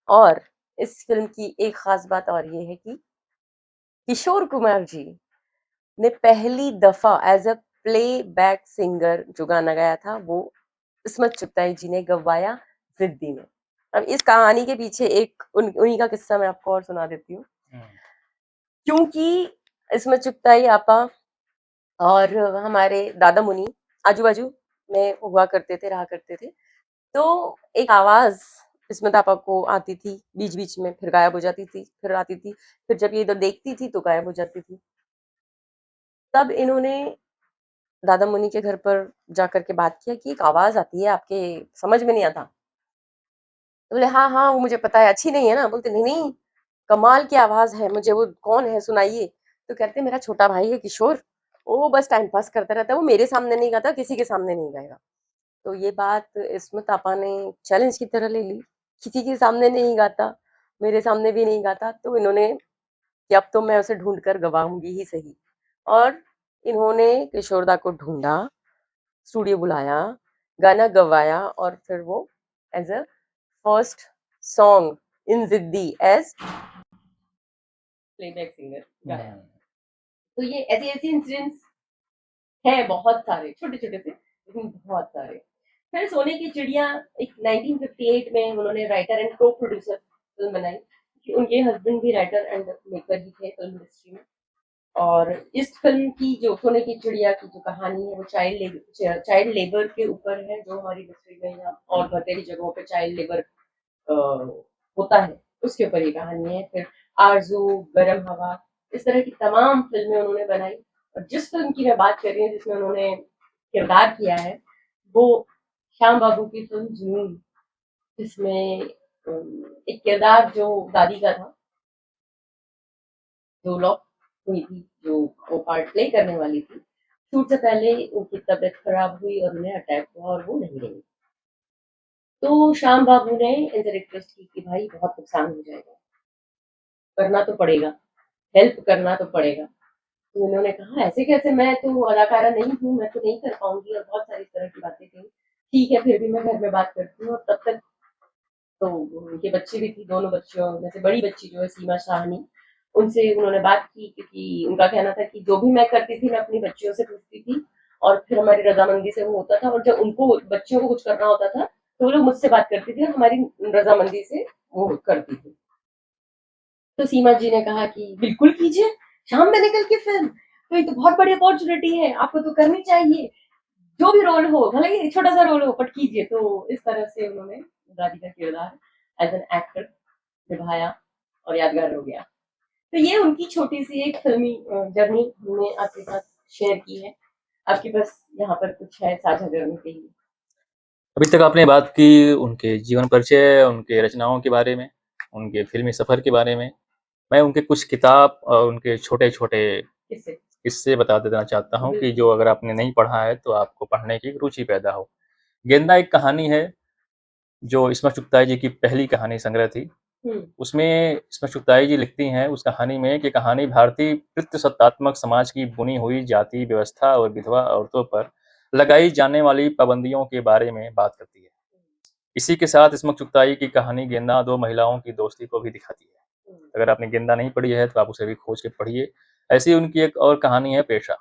और इस फ़िल्म की एक ख़ास बात और ये है कि किशोर कुमार जी ने पहली दफ़ा एज़ अ प्लेबैक सिंगर जो गाना गाया था, वो इस्मत चुगताई जी ने गवाया ज़िद्दी में। अब इस कहानी के पीछे एक उन्हीं का किस्सा मैं आपको और सुना देती हूँ। हुँ। क्योंकि इस्मत चुगताई आपा और हमारे दादा मुनि आजू-बाजू में हुआ करते थे, रहा करते थे। तो एक आवाज़ इस्मत आपा को आती थी बीच-बीच में, फिर गायब हो जाती थी, फिर आती थी, फिर जब ये इधर देखती थी तो गायब हो जाती थी। तब इन्होंने दादा मुनि के घर पर जाकर के बात किया कि एक आवाज़ आती है आपके समझ में नहीं आता। तो बोले हाँ, हाँ, वो मुझे पता है, अच्छी नहीं है ना? बोलते नहीं, नहीं, कमाल की आवाज़ है, मुझे वो कौन है सुनाइए। तो कहते मेरा छोटा भाई है किशोर, वो बस टाइम पास करता रहता है, वो मेरे सामने नहीं गाता, किसी के सामने नहीं गाएगा। तो ये बात इस्मत आपा ने चैलेंज की तरह ले ली, किसी के सामने नहीं गाता, मेरे सामने भी नहीं गाता, तो इन्होंने कि अब तो मैं उसे ढूँढ कर गवाऊँगी ही सही। और इन्होंने किशोर दा को ढूँढा, स्टूडियो बुलाया, गाना गवाया और फिर वो as a first song in ज़िद्दी एज़ प्लेबैक सिंगर गाया। तो ये ऐसे-ऐसे इंसिडेंट्स हैं बहुत सारे, छोटे-छोटे से, लेकिन बहुत सारे। फिर सोने की चिड़िया एक 1958 में उन्होंने राइटर एंड को प्रोड्यूसर फ़िल्म बनाई, कि उनके हस्बैंड भी राइटर एंड मेकर ही थे फ़िल्म इंडस्ट्री में। और इस फ़िल्म की जो सोने की चिड़िया की जो कहानी है वो चाइल्ड लेबर के ऊपर है, जो हमारी इंडस्ट्री में या और बतेरी जगहों पे चाइल्ड लेबर होता है, उसके ऊपर ये कहानी है। फिर आरज़ू, गरम हवा, इस तरह की तमाम फ़िल्में उन्होंने बनाई और जिस फ़िल्म की मैं बात कर रही हूँ जिसमें उन्होंने किरदार किया है, वो श्याम बाबू की फ़िल्म जुनून, जिसमें एक किरदार जो दादी का था, जो लॉक हुई थी, जो वो पार्ट प्ले करने वाली थी, शूट से पहले उनकी तबीयत खराब हुई और उन्हें अटैक हुआ और वो नहीं रही। तो श्याम बाबू ने इनसे रिक्वेस्ट की कि भाई बहुत नुकसान हो जाएगा, करना तो पड़ेगा, हेल्प करना तो पड़ेगा। तो उन्होंने कहा ऐसे कैसे, मैं तो अदाकारा नहीं हूँ, मैं तो नहीं कर पाऊँगी और बहुत सारी इस तरह की बातें कही। ठीक है, फिर भी मैं घर में बात करती हूँ और तब तक तो उनके बच्चे भी थी, दोनों बच्चियों में से बड़ी बच्ची जो है सीमा शाहनी, उनसे उन्होंने बात की क्योंकि उनका कहना था कि जो भी मैं करती थी मैं अपनी बच्चियों से पूछती थी और फिर हमारी रज़ामंदी से वो होता था और जब उनको बच्चियों को कुछ करना होता था, तो वो लोग मुझसे बात करती थी और हमारी रज़ामंदी से वो करती थी। तो सीमा जी ने कहा कि बिल्कुल कीजिए, शाम में निकल के फ़िल्म, तो ये तो बहुत बड़ी अपॉर्च्युनिटी है, आपको तो करनी चाहिए। जो भी रोल हो, भले ही छोटा-सा रोल हो, बट कीजिए। तो इस तरह से उन्होंने दादी का किरदार एज़ एन एक्टर निभाया और यादगार हो गया। तो ये उनकी छोटी-सी एक फ़िल्मी जर्नी हमने आपके साथ शेयर की है। आपके पास यहाँ पर कुछ है साझा करने के लिए? अभी तक आपने बात की उनके जीवन परिचय, उनके रचनाओं के बारे में। उनके फ़िल्मी सफ़र के बारे में। मैं उनके कुछ किताब और उनके छोटे-छोटे किससे? किस्से बता देना चाहता हूँ कि बिल्कुल। जो अगर आपने नहीं पढ़ा है तो आपको पढ़ने की रुचि पैदा हो। गेंदा एक कहानी है जो ईस्मत चुगताई जी की पहली कहानी संग्रह थी। हुँ, उसमें ईस्मत चुगताई जी लिखती हैं उस कहानी में कि कहानी भारतीय पितृसत्तात्मक समाज की बुनी हुई जाति व्यवस्था और विधवा औरतों पर लगाई जाने वाली पाबंदियों के बारे में बात करती है। इसी के साथ ईस्मत चुगताई की कहानी गेंदा 2 महिलाओं की दोस्ती को भी दिखाती है। हुँ, अगर आपने गेंदा नहीं पढ़ी है तो आप उसे भी खोज के पढ़िए। ऐसी उनकी एक और कहानी है पेशा।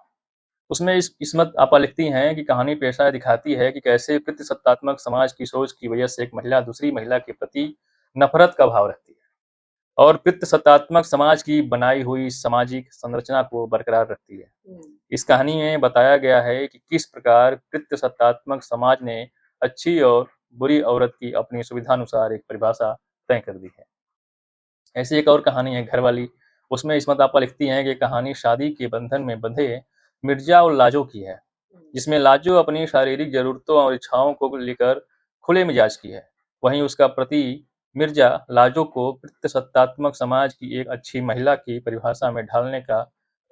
उसमें इस्मत आपा लिखती हैं कि कहानी पेशा दिखाती है कि कैसे पितृसत्तात्मक समाज की सोच की वजह से एक महिला दूसरी महिला के प्रति नफ़रत का भाव रखती है और पितृसत्तात्मक समाज की बनाई हुई सामाजिक संरचना को बरकरार रखती है। हुँ, इस कहानी में बताया गया है कि किस प्रकार पितृसत्तात्मक समाज ने अच्छी और बुरी औरत की अपनी सुविधानुसार एक परिभाषा तय कर दी है। ऐसी एक और कहानी है घरवाली। उसमें इस्मत आपा लिखती हैं कि कहानी शादी के बंधन में बंधे मिर्जा और लाजो की है, हुँ, जिसमें लाजो अपनी शारीरिक ज़रूरतों और इच्छाओं को लेकर खुले मिजाज की है। वहीं उसका पति मिर्जा लाजो को पितृसत्तात्मक समाज की एक अच्छी महिला की परिभाषा में ढालने का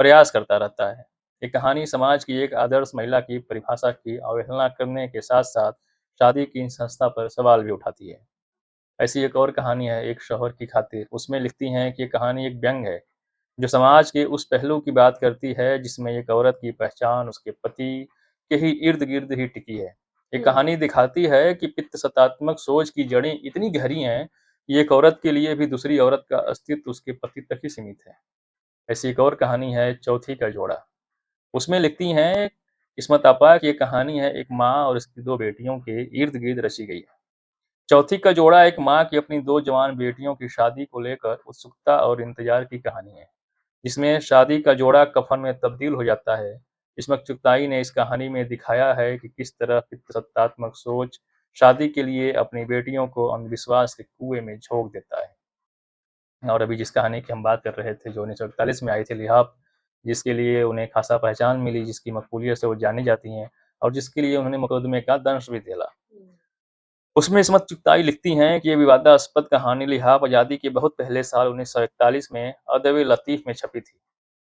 प्रयास करता रहता है। ये कहानी समाज की एक आदर्श महिला की परिभाषा की अवहेलना करने के साथ-साथ शादी की संस्था पर सवाल भी उठाती है। ऐसी एक और कहानी है एक शौहर की खातिर। उसमें लिखती हैं कि ये कहानी एक व्यंग है, जो समाज के उस पहलू की बात करती है जिसमें एक औरत की पहचान उसके पति के ही इर्द-गिर्द ही टिकी है। ये हुँ, कहानी दिखाती है कि पितृसत्तात्मक सोच की जड़ें इतनी गहरी हैं कि एक औरत के लिए भी दूसरी औरत का अस्तित्व उसके पति तक ही सीमित है। ऐसी एक और कहानी है चौथी का जोड़ा। उसमें लिखती हैं इस्मत आपा कि ये कहानी है एक माँ और उसकी 2 बेटियों के इर्द-गिर्द रची गई है। चौथी का जोड़ा एक माँ की अपनी 2 जवान बेटियों की शादी को लेकर उत्सुकता और इंतजार की कहानी है, जिसमें शादी का जोड़ा कफन में तब्दील हो जाता है। इस्मत चुगताई ने इस कहानी में दिखाया है कि किस तरह पितृसत्तात्मक सोच शादी के लिए अपनी बेटियों को अंधविश्वास के कुएं में झोंक देता है। और अभी जिस कहानी की हम बात कर रहे थे जो 1941 में आई थी लिहाफ, जिसके लिए उन्हें खासा पहचान मिली, जिसकी मकबूलियत से वो जानी जाती हैं और जिसके लिए उन्होंने मुकदमे का दंश भी झेला। हुँ, उसमें इस्मत चुगताई लिखती हैं कि ये विवादास्पद कहानी लिहाफ आज़ादी के बहुत पहले साल 1941 में अदब-ए-लतीफ़ में छपी थी।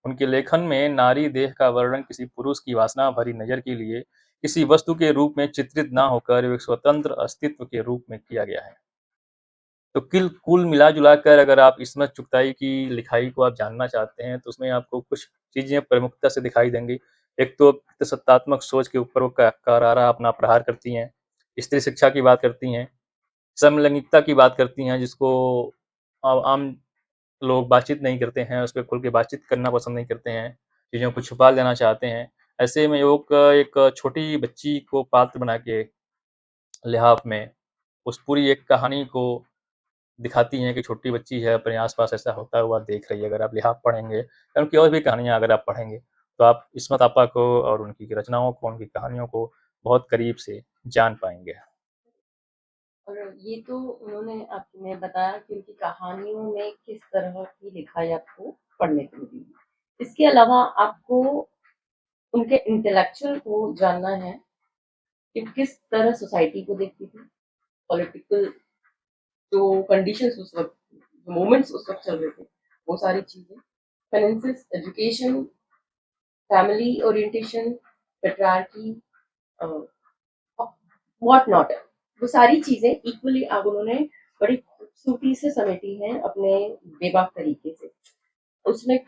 उनके लेखन में नारी देह का वर्णन किसी पुरुष की वासना भरी नज़र के लिए किसी वस्तु के रूप में चित्रित ना होकर एक स्वतंत्र अस्तित्व के रूप में किया गया है। तो कुल मिला-जुला कर अगर आप इस्मत चुगताई की लिखाई को आप जानना चाहते हैं, तो उसमें आपको कुछ चीज़ें प्रमुखता से दिखाई देंगी। एक तो सत्तात्मक सोच के ऊपर वो करारा अपना प्रहार करती हैं, स्त्री शिक्षा की बात करती हैं, समलैंगिकता की बात करती हैं जिसको आम लोग बातचीत नहीं करते हैं, उस पे खुल के बातचीत करना पसंद नहीं करते हैं, चीज़ों को छुपा लेना चाहते हैं। ऐसे में वो एक छोटी बच्ची को पात्र बना के लिहाफ में उस पूरी एक कहानी को दिखाती हैं कि छोटी बच्ची है, अपने आस-पास ऐसा होता हुआ देख रही है। अगर आप लिहाफ पढ़ेंगे या उनकी और भी कहानियाँ अगर आप पढ़ेंगे, तो आप इस्मत आपा को और उनकी रचनाओं को, उनकी कहानियों को बहुत करीब से जान पाएँगे। और ये तो उन्होंने आपने बताया कि उनकी कहानियों में किस तरह की लिखाई आपको पढ़ने को मिली। इसके अलावा आपको उनके इंटेलेक्चुअल को जानना है कि किस तरह सोसाइटी को देखती थी, पॉलिटिकल जो कंडीशंस उस वक़्त, जो मोमेंट्स उस वक़्त चल रहे थे, वो सारी चीज़ें, finances, education, family orientation, patriarchy, a, what not, वो सारी चीज़ें इक्वली अब उन्होंने बड़ी खूबसूरती से समेटी हैं अपने बेबाक तरीके से। उसमें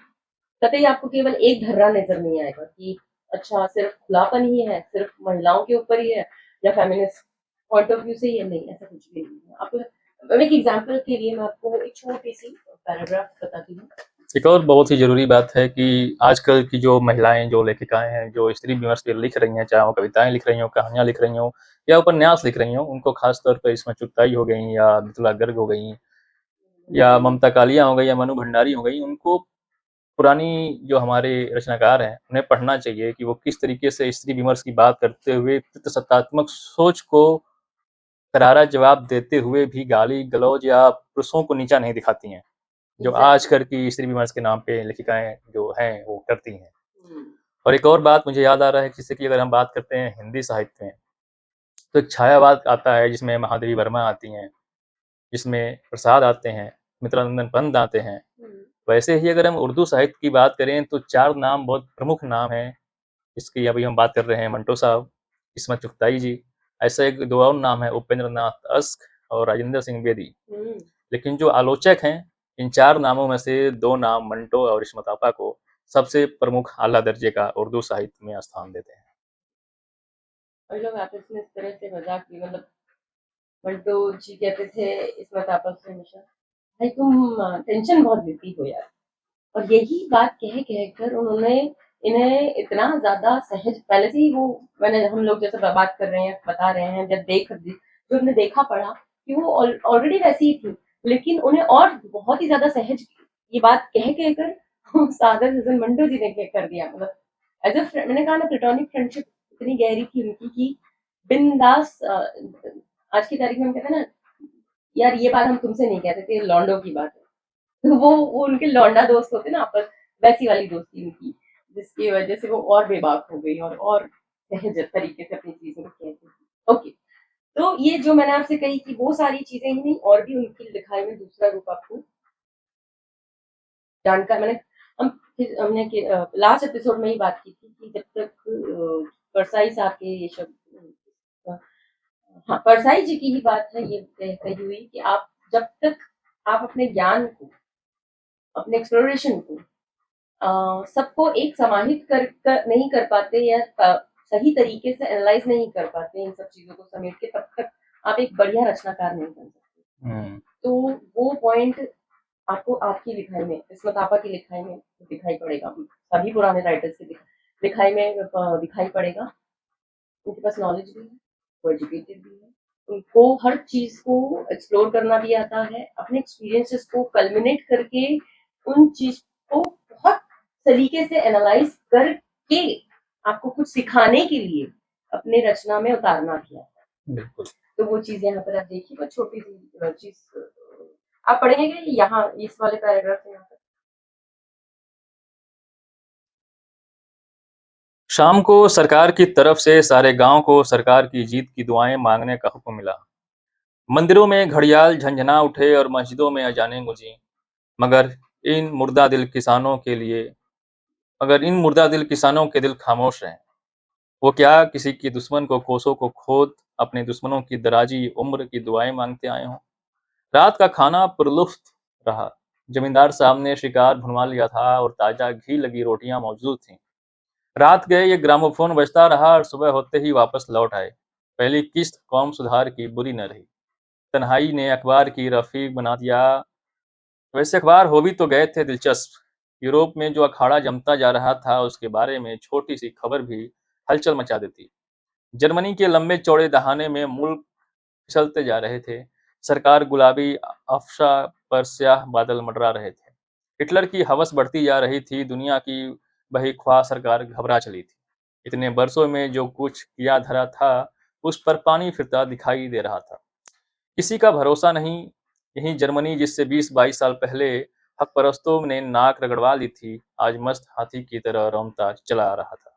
कतई आपको केवल एक धर्रा नज़र नहीं आएगा कि अच्छा सिर्फ़ खुलापन ही है, सिर्फ़ महिलाओं के ऊपर ही है या फेमिनिस्ट पॉइंट ऑफ व्यू से ही है, नहीं, ऐसा कुछ भी नहीं है। आपको एक एग्ज़ाम्पल के लिए मैं आपको एक छोटी-सी पैराग्राफ बताती हूँ। एक और बहुत ही ज़रूरी बात है कि आजकल की जो महिलाएँ, जो लेखिकाएँ हैं, जो स्त्री विमर्श पे लिख रही हैं, चाहे वो कविताएँ लिख रही हों, कहानियाँ लिख रही हों या उपन्यास लिख रही हों, उनको ख़ास तौर पे इस्मत चुगताई हो गईं या मिथिला गर्ग हो गईं या ममता कालिया हो गईं या मनु भंडारी हो गईं, उनको पुरानी जो हमारे रचनाकार हैं, उन्हें पढ़ना चाहिए कि वो किस तरीके से स्त्री विमर्श की बात करते हुए पितृसत्तात्मक सोच को करारा जवाब देते हुए भी गाली-गलौज या पुरुषों को नीचा नहीं दिखाती हैं, जो एग्ज़ैक्टली। आजकल की स्त्री विमर्श के नाम पे लेखिकाएँ जो हैं, वो करती हैं। हुँ, और एक और बात मुझे याद आ रहा है जैसे कि अगर हम बात करते हैं हिंदी साहित्य में, तो एक छायावाद आता है जिसमें महादेवी वर्मा आती हैं, जिसमें प्रसाद आते हैं। मित्रानंदन पंत आते हैं। वैसे ही अगर हम उर्दू साहित्य की बात करें तो 4 नाम बहुत प्रमुख नाम हैं, जिसकी अभी हम बात कर रहे हैं मंटो साहब, इस्मत चुगताई जी। ऐसा एक 2 और नाम है उपेंद्र नाथ अस्क और राजेंद्र सिंह बेदी। लेकिन जो आलोचक हैं, इन 4 नामों में से 2 नाम मंटो और इस्मत आपा को सबसे प्रमुख आला दर्जे का उर्दू साहित्य में स्थान देते हैं। और लोग आपस में इस तरह से मजाक भी, मतलब मंटो जी कहते थे इस्मत आपा से हमेशा, भाई तुम टेंशन बहुत लेती हो यार। और यही बात कह कह कर उन्होंने इन्हें इतना ज्यादा सहज, पहले से ही वो, मैंने हम लोग जैसे बात कर रहे हैं बता रहे हैं, जो हमने देखा पढ़ा कि वो ऑलरेडी वैसी ही थी, लेकिन उन्हें और बहुत ही ज्यादा सहज ये बात कह कह कर सादर हसन मंटो जी ने कर दिया। मतलब एज अ मैंने कहा ना, प्लेटोनिक फ्रेंडशिप इतनी गहरी थी उनकी कि बिंदास, आज की तारीख में हम कहते हैं ना यार, ये बात हम तुमसे नहीं कहते थे, लॉन्डो की बात है। तो वो उनके लौंडा दोस्त होते ना आपस, वैसी वाली दोस्ती उनकी, जिसकी वजह से वो और बेबाक हो गई और सहज तरीके से अपनी चीजों को कहती थी। ओके, तो ये जो मैंने आपसे कही कि वो सारी चीजें ही नहीं, और भी उनकी लिखाई में दूसरा रूप आपको जानकर, हमने लास्ट एपिसोड में ही बात की थी कि जब तक परसाई साहब के ये शब्द, हाँ परसाई जी की ही बात है ये कही हुई कि आप जब तक आप अपने ज्ञान को, अपने एक्सप्लोरेशन को सबको एक समाहित कर नहीं कर पाते, या सही तरीके से एनालाइज नहीं कर पाते इन सब चीजों को समेट के, तब तक आप एक बढ़िया रचनाकार नहीं बन सकते। तो वो पॉइंट आपको आपकी लिखाई में, इस्मत आपा की लिखाई में दिखाई पड़ेगा, सभी पुराने राइटर्स की लिखाई में दिखाई पड़ेगा। उनके पास नॉलेज भी है, वो एजुकेटेड भी है, उनको हर चीज को एक्सप्लोर करना भी आता है, अपने एक्सपीरियंसेस को कल्मिनेट करके उन चीज को बहुत तरीके से एनालाइज करके आपको कुछ सिखाने के लिए अपने रचना में उतारना किया। बिल्कुल। तो वो चीज यहाँ पर आप देखिए, वो छोटी सी चीज आप पढ़ेंगे यहाँ इस वाले पैराग्राफ में। यहाँ पर शाम को सरकार की तरफ से सारे गांव को सरकार की जीत की दुआएं मांगने का हुक्म मिला। मंदिरों में घड़ियाल झंझना उठे और मस्जिदों में अजानें गूंजी। मगर इन मुर्दा दिल किसानों के लिए मगर इन मुर्दा दिल किसानों के दिल खामोश रहे। वो क्या किसी की दुश्मन को कोसों को खोद अपने दुश्मनों की दराजी उम्र की दुआएं मांगते आए हों। रात का खाना पुरलुफ्त रहा। जमींदार साहब ने शिकार भुनवा लिया था और ताजा घी लगी रोटियां मौजूद थीं। रात गए ये ग्रामोफोन बजता रहा और सुबह होते ही वापस लौट आए। पहली किस्त कौम सुधार की बुरी न रही। तन्हाई ने अखबार की रफीक बना दिया। वैसे अखबार हो भी तो गए थे दिलचस्प। यूरोप में जो अखाड़ा जमता जा रहा था उसके बारे में छोटी सी खबर भी हलचल मचा देती। जर्मनी के लंबे चौड़े दहाने में मुल्क फिसलते जा रहे थे। सरकार गुलाबी अफशा पर स्याह बादल मंडरा रहे थे। हिटलर की हवस बढ़ती जा रही थी। दुनिया की बही ख्वाह सरकार घबरा चली थी। इतने बरसों में जो कुछ किया धरा था उस पर पानी फिरता दिखाई दे रहा था। किसी का भरोसा नहीं। यही जर्मनी जिससे 20-22 साल पहले हक परस्तों ने नाक रगड़वा ली थी, आज मस्त हाथी की तरह रौंदता चला आ रहा था।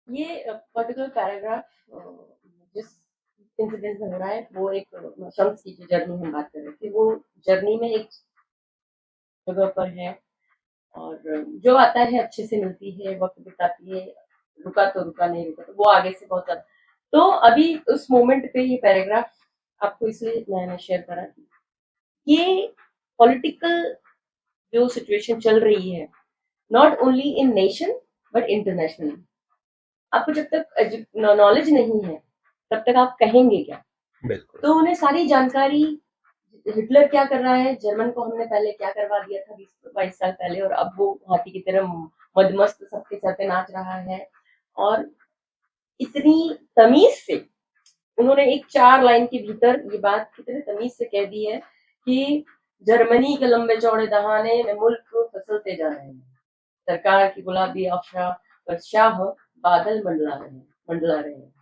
ये पर्टिकुलर पैराग्राफ जिस इंसिडेंट में हो रहा है, वो एक शम्स की जो जर्नी हम बात कर रहे थे, वो जर्नी में एक जगह पर है, और जो आता है अच्छे से मिलती है, वक्त बिताती है, रुका तो रुका, नहीं रुका तो वो आगे से बहुत ज्यादा। तो अभी उस मोमेंट पे ये पैराग्राफ आपको इसलिए मैंने शेयर करा कि ये पॉलिटिकल जो सिचुएशन चल रही है, not only in nation but internationally, आपको जब तक नॉलेज नहीं है तब तक आप कहेंगे क्या। बिल्कुल। तो उन्हें सारी जानकारी, हिटलर क्या कर रहा है, जर्मन को हमने पहले क्या करवा दिया था 20-22 साल पहले, और अब वो हाथी की तरह मदमस्त सबके सर पे नाच रहा है। और इतनी तमीज से उन्होंने एक 4 लाइन के भीतर ये बात कितने तमीज से कह दी है कि जर्मनी के लंबे चौड़े दहाने में मुल्क फिसलते जा रहे हैं। सरकार की गुलाबी अफवाह पर शाह बादल मंडला रहे हैं।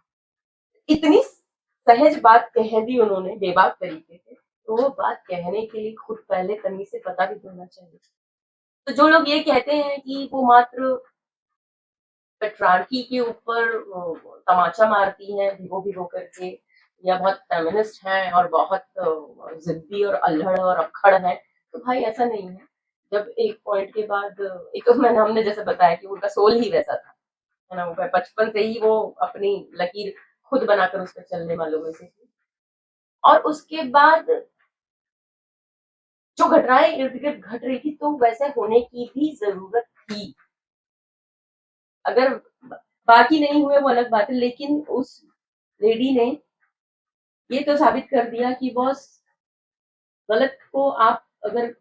इतनी सहज बात कह दी उन्होंने बेबाक तरीके से, तो वो बात कहने के लिए खुद पहले तमीज से पता भी होना चाहिए। तो जो लोग ये कहते हैं कि वो मात्र पेट्रार्की के ऊपर तमाचा मारती हैं भिगो भिगो करके, या बहुत फेमिनिस्ट हैं और बहुत जिद्दी और अल्हड़ और अक्खड़ हैं, तो भाई ऐसा नहीं है। जब एक पॉइंट के बाद एक तो मैंने हमने जैसे बताया कि उनका सोल ही वैसा था, है ना, वो बचपन से ही वो अपनी लकीर खुद बनाकर उस पर चलने वालों में से थी। और उसके बाद जो घटनाएं इर्द गिर्द घट रही थी तो वैसे होने की भी जरूरत थी। अगर बाकी नहीं हुए वो अलग बात है, लेकिन उस लेडी ने ये तो साबित कर दिया कि बॉस, गलत को आप अगर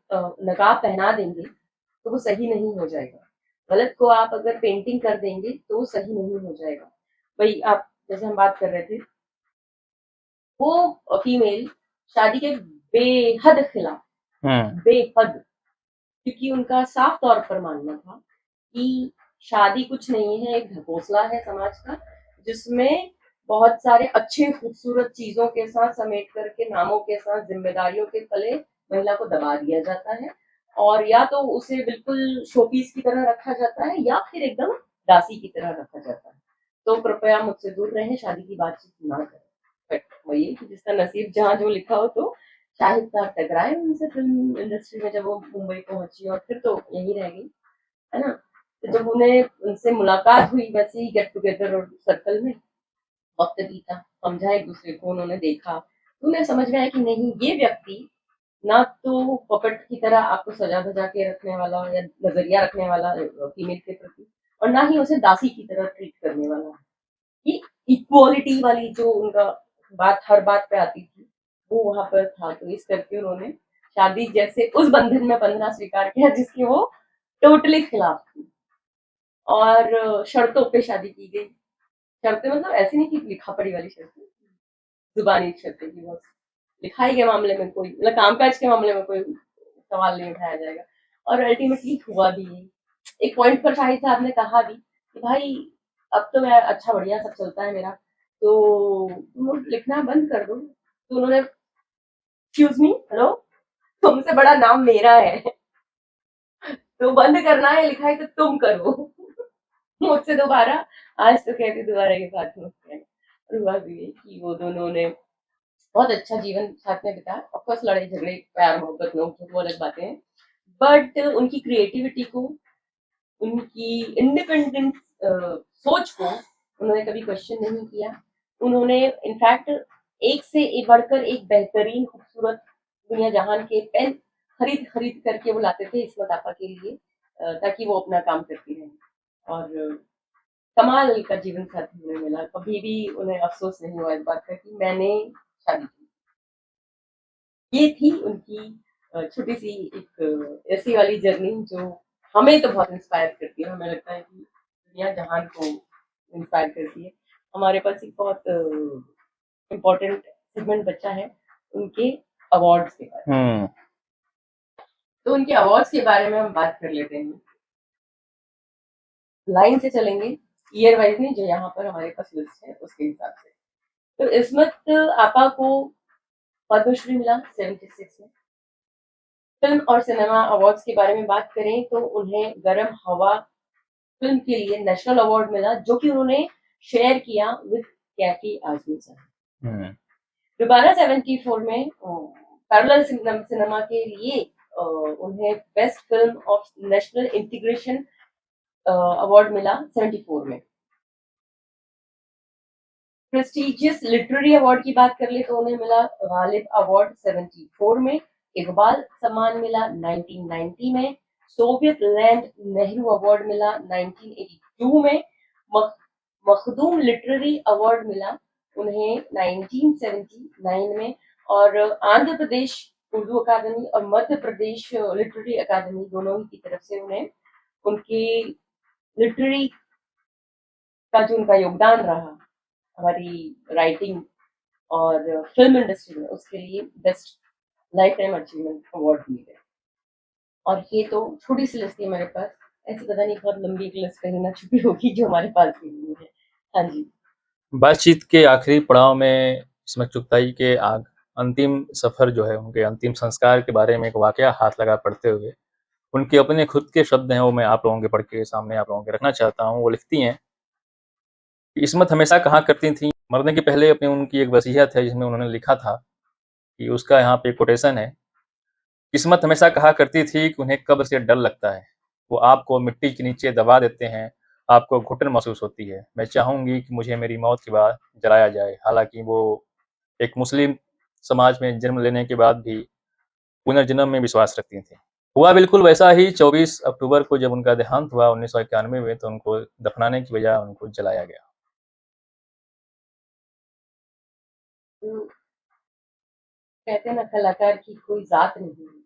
नकाब पहना देंगे तो वो सही नहीं हो जाएगा। गलत को आप अगर पेंटिंग कर देंगे तो वो सही नहीं हो जाएगा। भाई आप जैसे हम बात कर रहे थे, वो फीमेल शादी के बेहद खिलाफ, बेहद, क्योंकि उनका साफ तौर पर मानना था कि शादी कुछ नहीं है, एक घोंसला है समाज का, जिसमें बहुत सारे अच्छे खूबसूरत चीजों के साथ समेट करके, नामों के साथ, जिम्मेदारियों के तले महिला को दबा दिया जाता है, और या तो उसे बिल्कुल शोपीस की तरह रखा जाता है या फिर एकदम दासी की तरह रखा जाता है। तो कृपया मुझसे दूर रहें, शादी की बातचीत ना करें। बट वही कि जिसका नसीब जहाँ जो लिखा हो, तो शाहिद साहब टकराए उनसे फिल्म इंडस्ट्री में जब वो मुंबई पहुंची, और फिर तो यही रह गई, है ना। तो जब उन्हें उनसे मुलाकात हुई वैसे ही गेट टुगेदर और सर्कल में, वक्त बीता, समझा एक दूसरे को, उन्होंने देखा, तो उन्हें समझ में आया कि नहीं, ये व्यक्ति ना तो पपेट की तरह आपको सजा धजा के रखने वाला या नजरिया रखने वाला फीमेल के प्रति, और ना ही उसे दासी की तरह ट्रीट करने वाला है। कि इक्वालिटी वाली जो उनका बात हर बात पे आती थी, वो वहां पर था। तो इस करके उन्होंने शादी जैसे उस बंधन में बंधना स्वीकार किया जिसकी वो टोटली खिलाफ थी, और शर्तों पे शादी की गई। शर्तें मतलब ऐसी नहीं कि लिखा पढ़ी वाली शर्तें, जुबानी शर्तें की, बस लिखाई के मामले में कोई, मतलब कामकाज के मामले में कोई सवाल नहीं उठाया जाएगा। और अल्टीमेटली हुआ भी यही। एक पॉइंट पर शाहिद साहब ने कहा भी कि भाई, अब तो मैं अच्छा बढ़िया सब चलता है मेरा, तो तुम लिखना बंद कर दो। तो उन्होंने, एक्सक्यूज मी, हेलो, तुमसे बड़ा नाम मेरा है, तो बंद करना है लिखाई तो तुम करो, मुझसे दोबारा, आज तो कहती दोबारा ये बात मत कहना। और हुआ भी यही कि वो दोनों ने बहुत अच्छा जीवन साथ में बिताया। ऑफकोर्स लड़ाई झगड़े, प्यार मोहब्बत, नोक झोंक वो अलग बातें हैं, बट उनकी क्रिएटिविटी को, उनकी इंडिपेंडेंट सोच को उन्होंने कभी क्वेश्चन नहीं किया। उन्होंने इनफैक्ट एक से एक बढ़कर एक बेहतरीन खूबसूरत दुनिया जहान के पेन खरीद खरीद करके वो लाते थे इस्मत आपा के लिए, ताकि वो अपना काम करती रहे। और कमाल का जीवन साथी उन्हें मिला, कभी भी उन्हें अफसोस नहीं हुआ इस बात का कि मैंने शादी की। ये थी उनकी छोटी सी एक ऐसी वाली जर्नी जो हमें तो बहुत इंस्पायर करती है। हमें लगता है कि दुनिया जहान को इंस्पायर करती है। हमारे पास एक बहुत इम्पोर्टेंट सेगमेंट बचा है उनके अवार्ड्स के बारे में। तो उनके अवार्ड्स के बारे में हम बात कर लेते हैं, लाइन से चलेंगे, ईयर वाइज नहीं, जो यहाँ पर हमारे पास लिस्ट है उसके हिसाब से। तो इस्मत आपा को पद्मश्री मिला 76 में। फिल्म और सिनेमा अवार्ड्स के बारे में बात करें तो उन्हें गरम हवा फिल्म के लिए नेशनल अवार्ड मिला, जो कि उन्होंने शेयर किया विद कैफी आजमी साहब। दोबारा 74 में पैरेलल सिनेमा के लिए उन्हें best film of national integration award मिला 74 में। प्रेस्टिजियस लिटरेरी अवार्ड की बात कर ले तो उन्हें मिला गालिब अवार्ड 74 में। इकबाल सम्मान मिला 1990 में। सोवियत लैंड नेहरू अवार्ड मिला 1982 में। मखदूम लिटरेरी अवार्ड मिला उन्हें 1979 में। और आंध्र प्रदेश उर्दू अकादमी और मध्य प्रदेश लिटरेरी अकादमी दोनों ही की तरफ से उन्हें उनकी लिटरेरी का जो उनका योगदान रहा हमारी राइटिंग और फिल्म इंडस्ट्री में, उसके लिए best life time achievement award दिए गए। और ये तो छोटी सी लिस्ट है मेरे पास, ऐसी पता नहीं बहुत लंबी लिस्ट कहीं ना छुपी होगी जो हमारे पास नहीं है। हाँ जी। बातचीत के आखिरी पड़ाव में इस्मत चुगताई के अंतिम सफर जो है, उनके अंतिम संस्कार के बारे में एक वाकया हाथ लगा पढ़ते हुए, उनके अपने खुद के शब्द हैं, वो मैं आप लोगों के पढ़ के सामने आप लोगों के रखना चाहता हूँ। वो लिखती हैं कि इस्मत हमेशा कहा करती थी, मरने के पहले अपनी उनकी एक वसीयत है जिसमें उन्होंने लिखा था कि उसका यहाँ पे कोटेशन है, किस्मत हमेशा कहा करती थी कि उन्हें कब्र से डर लगता है। वो आपको मिट्टी के नीचे दबा देते हैं, आपको घुटन महसूस होती है। मैं चाहूँगी कि मुझे मेरी मौत के बाद जलाया जाए। हालाँकि वो एक मुस्लिम समाज में जन्म लेने के बाद भी पुनर्जन्म में विश्वास रखती थीं। हुआ बिल्कुल वैसा ही 24 अक्टूबर को जब उनका देहांत हुआ 1991 में, तो उनको दफनाने की बजाय उनको जलाया गया। तो कहते हैं ना, कलाकार की कोई ज़ात नहीं होती,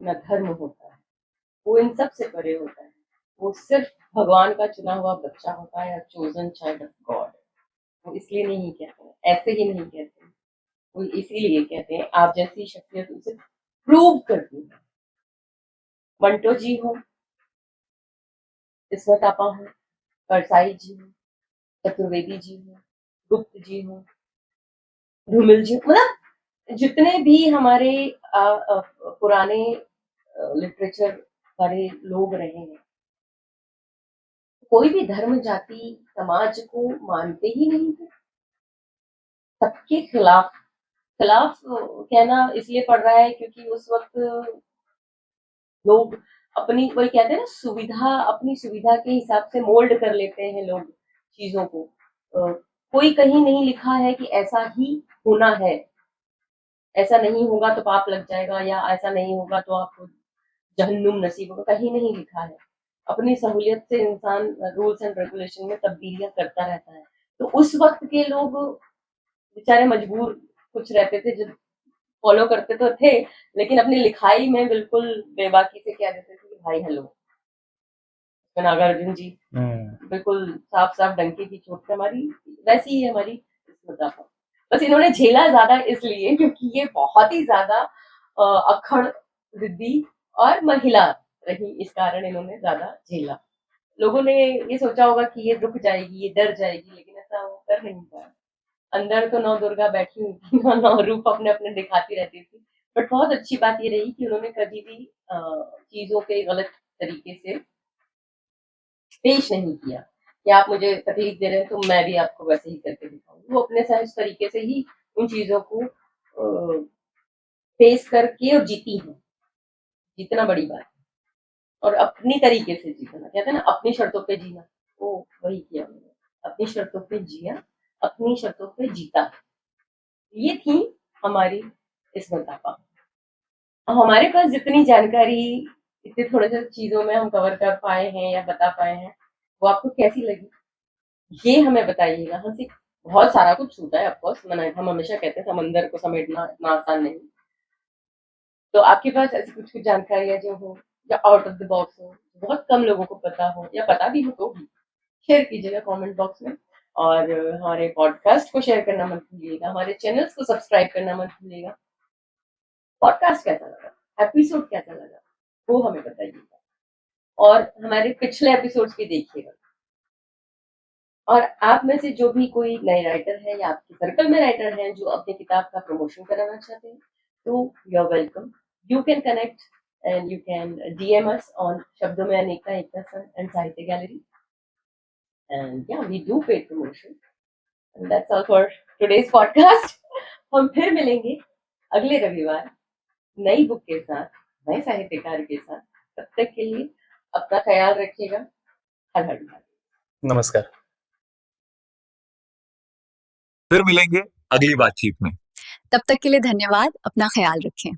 ना धर्म होता है, वो इन सब से परे होता है। वो सिर्फ भगवान का चुना हुआ बच्चा होता है, या चोजन चाइल्ड ऑफ गॉड। वो इसलिए नहीं कहते हैं, ऐसे ही नहीं कहते हैं, वो इसीलिए कहते हैं आप जैसी शख्सियत उसे प्रूव करती है। मंटो जी हो, इसमत आपा हो, परसाई जी हो, चतुर्वेदी जी हो, गुप्त जी हो, धूमिल जी हो, मतलब जितने भी हमारे पुराने लिटरेचर वाले लोग रहे हैं, कोई भी धर्म जाति समाज को मानते ही नहीं थे। सबके खिलाफ खिलाफ कहना इसलिए पड़ रहा है क्योंकि उस वक्त लोग अपनी, वही कहते हैं ना, सुविधा, अपनी सुविधा के हिसाब से मोल्ड कर लेते हैं लोग चीजों को। कोई कहीं नहीं लिखा है कि ऐसा ही होना है, ऐसा नहीं होगा तो पाप लग जाएगा, या ऐसा नहीं होगा तो आपको जहन्नुम नसीब होगा, कहीं नहीं लिखा है। अपनी सहूलियत से इंसान रूल्स एंड रेगुलेशन में तब्दीलियां करता रहता है। तो उस वक्त के लोग बेचारे मजबूर कुछ रहते थे, जो फॉलो करते तो थे, लेकिन अपनी लिखाई में बिल्कुल बेबाकी से कह देते थे कि भाई हेलो। नागार्जुन जी बिल्कुल साफ साफ डंके की चोट पे, हमारी वैसी ही है हमारी किस्मत आपा। बस इन्होंने झेला ज्यादा इसलिए क्योंकि ये बहुत ही ज्यादा अक्खड़, जिद्दी और महिला रही, इस कारण इन्होंने ज्यादा झेला। लोगों ने ये सोचा होगा कि ये रुक जाएगी, ये डर जाएगी, लेकिन ऐसा वो कर नहीं पाया। अंदर तो नौ दुर्गा बैठी हुई थी, नौ रूप अपने अपने दिखाती रहती थी। बट बहुत अच्छी बात ये रही कि उन्होंने कभी भी चीजों के गलत तरीके से पेश नहीं किया कि आप मुझे तकलीफ दे रहे हैं तो मैं भी आपको वैसे ही करके दिखाऊंगी। वो अपने सहज तरीके से ही उन चीजों को फेस करके और जीती हैं। जीतना बड़ी बात है, और अपनी तरीके से जीतना, कहते हैं ना अपनी शर्तों पे जीना, वो वही किया उन्होंने। अपनी शर्तों पे जिया, अपनी शर्तों पे जीता। ये थी हमारी इसमत आपा। अब हमारे पास जितनी जानकारी इतने थोड़े से चीजों में हम कवर कर पाए हैं या बता पाए हैं, वो आपको कैसी लगी ये हमें बताइएगा। हम सिर्फ बहुत सारा कुछ छूटा है, ऑफकोर्स हम हमेशा कहते हैं समंदर को समेटना इतना आसान नहीं। तो आपके पास ऐसी कुछ कुछ जानकारियां जो हो, या आउट ऑफ द बॉक्स हो, बहुत कम लोगों को पता हो, या पता भी हो तो भी शेयर कीजिएगा कमेंट बॉक्स में। और हमारे पॉडकास्ट को शेयर करना मत भूलिएगा, हमारे चैनल्स को सब्सक्राइब करना मत भूलिएगा। पॉडकास्ट कैसा लगा, एपिसोड कैसा लगा, वो हमें बताइएगा, और हमारे पिछले एपिसोड्स भी देखिएगा। और आप में से जो भी कोई नए राइटर है, या आपके सर्कल में राइटर हैं जो अपनी किताब का प्रमोशन कराना चाहते हैं, तो you are welcome. You can connect and you can DM us on शब्दों में अनेकता, एकता सन एंड साहित्य गैलरी, एंड या we do paid promotion. And that's all for today's podcast. हम फिर मिलेंगे अगले रविवार नई बुक के साथ, नए साहित्यकार के साथ। तब तक के लिए अपना ख्याल रखिएगा। हर हर महादेव। नमस्कार। फिर मिलेंगे अगली बातचीत में। तब तक के लिए धन्यवाद। अपना ख्याल रखें।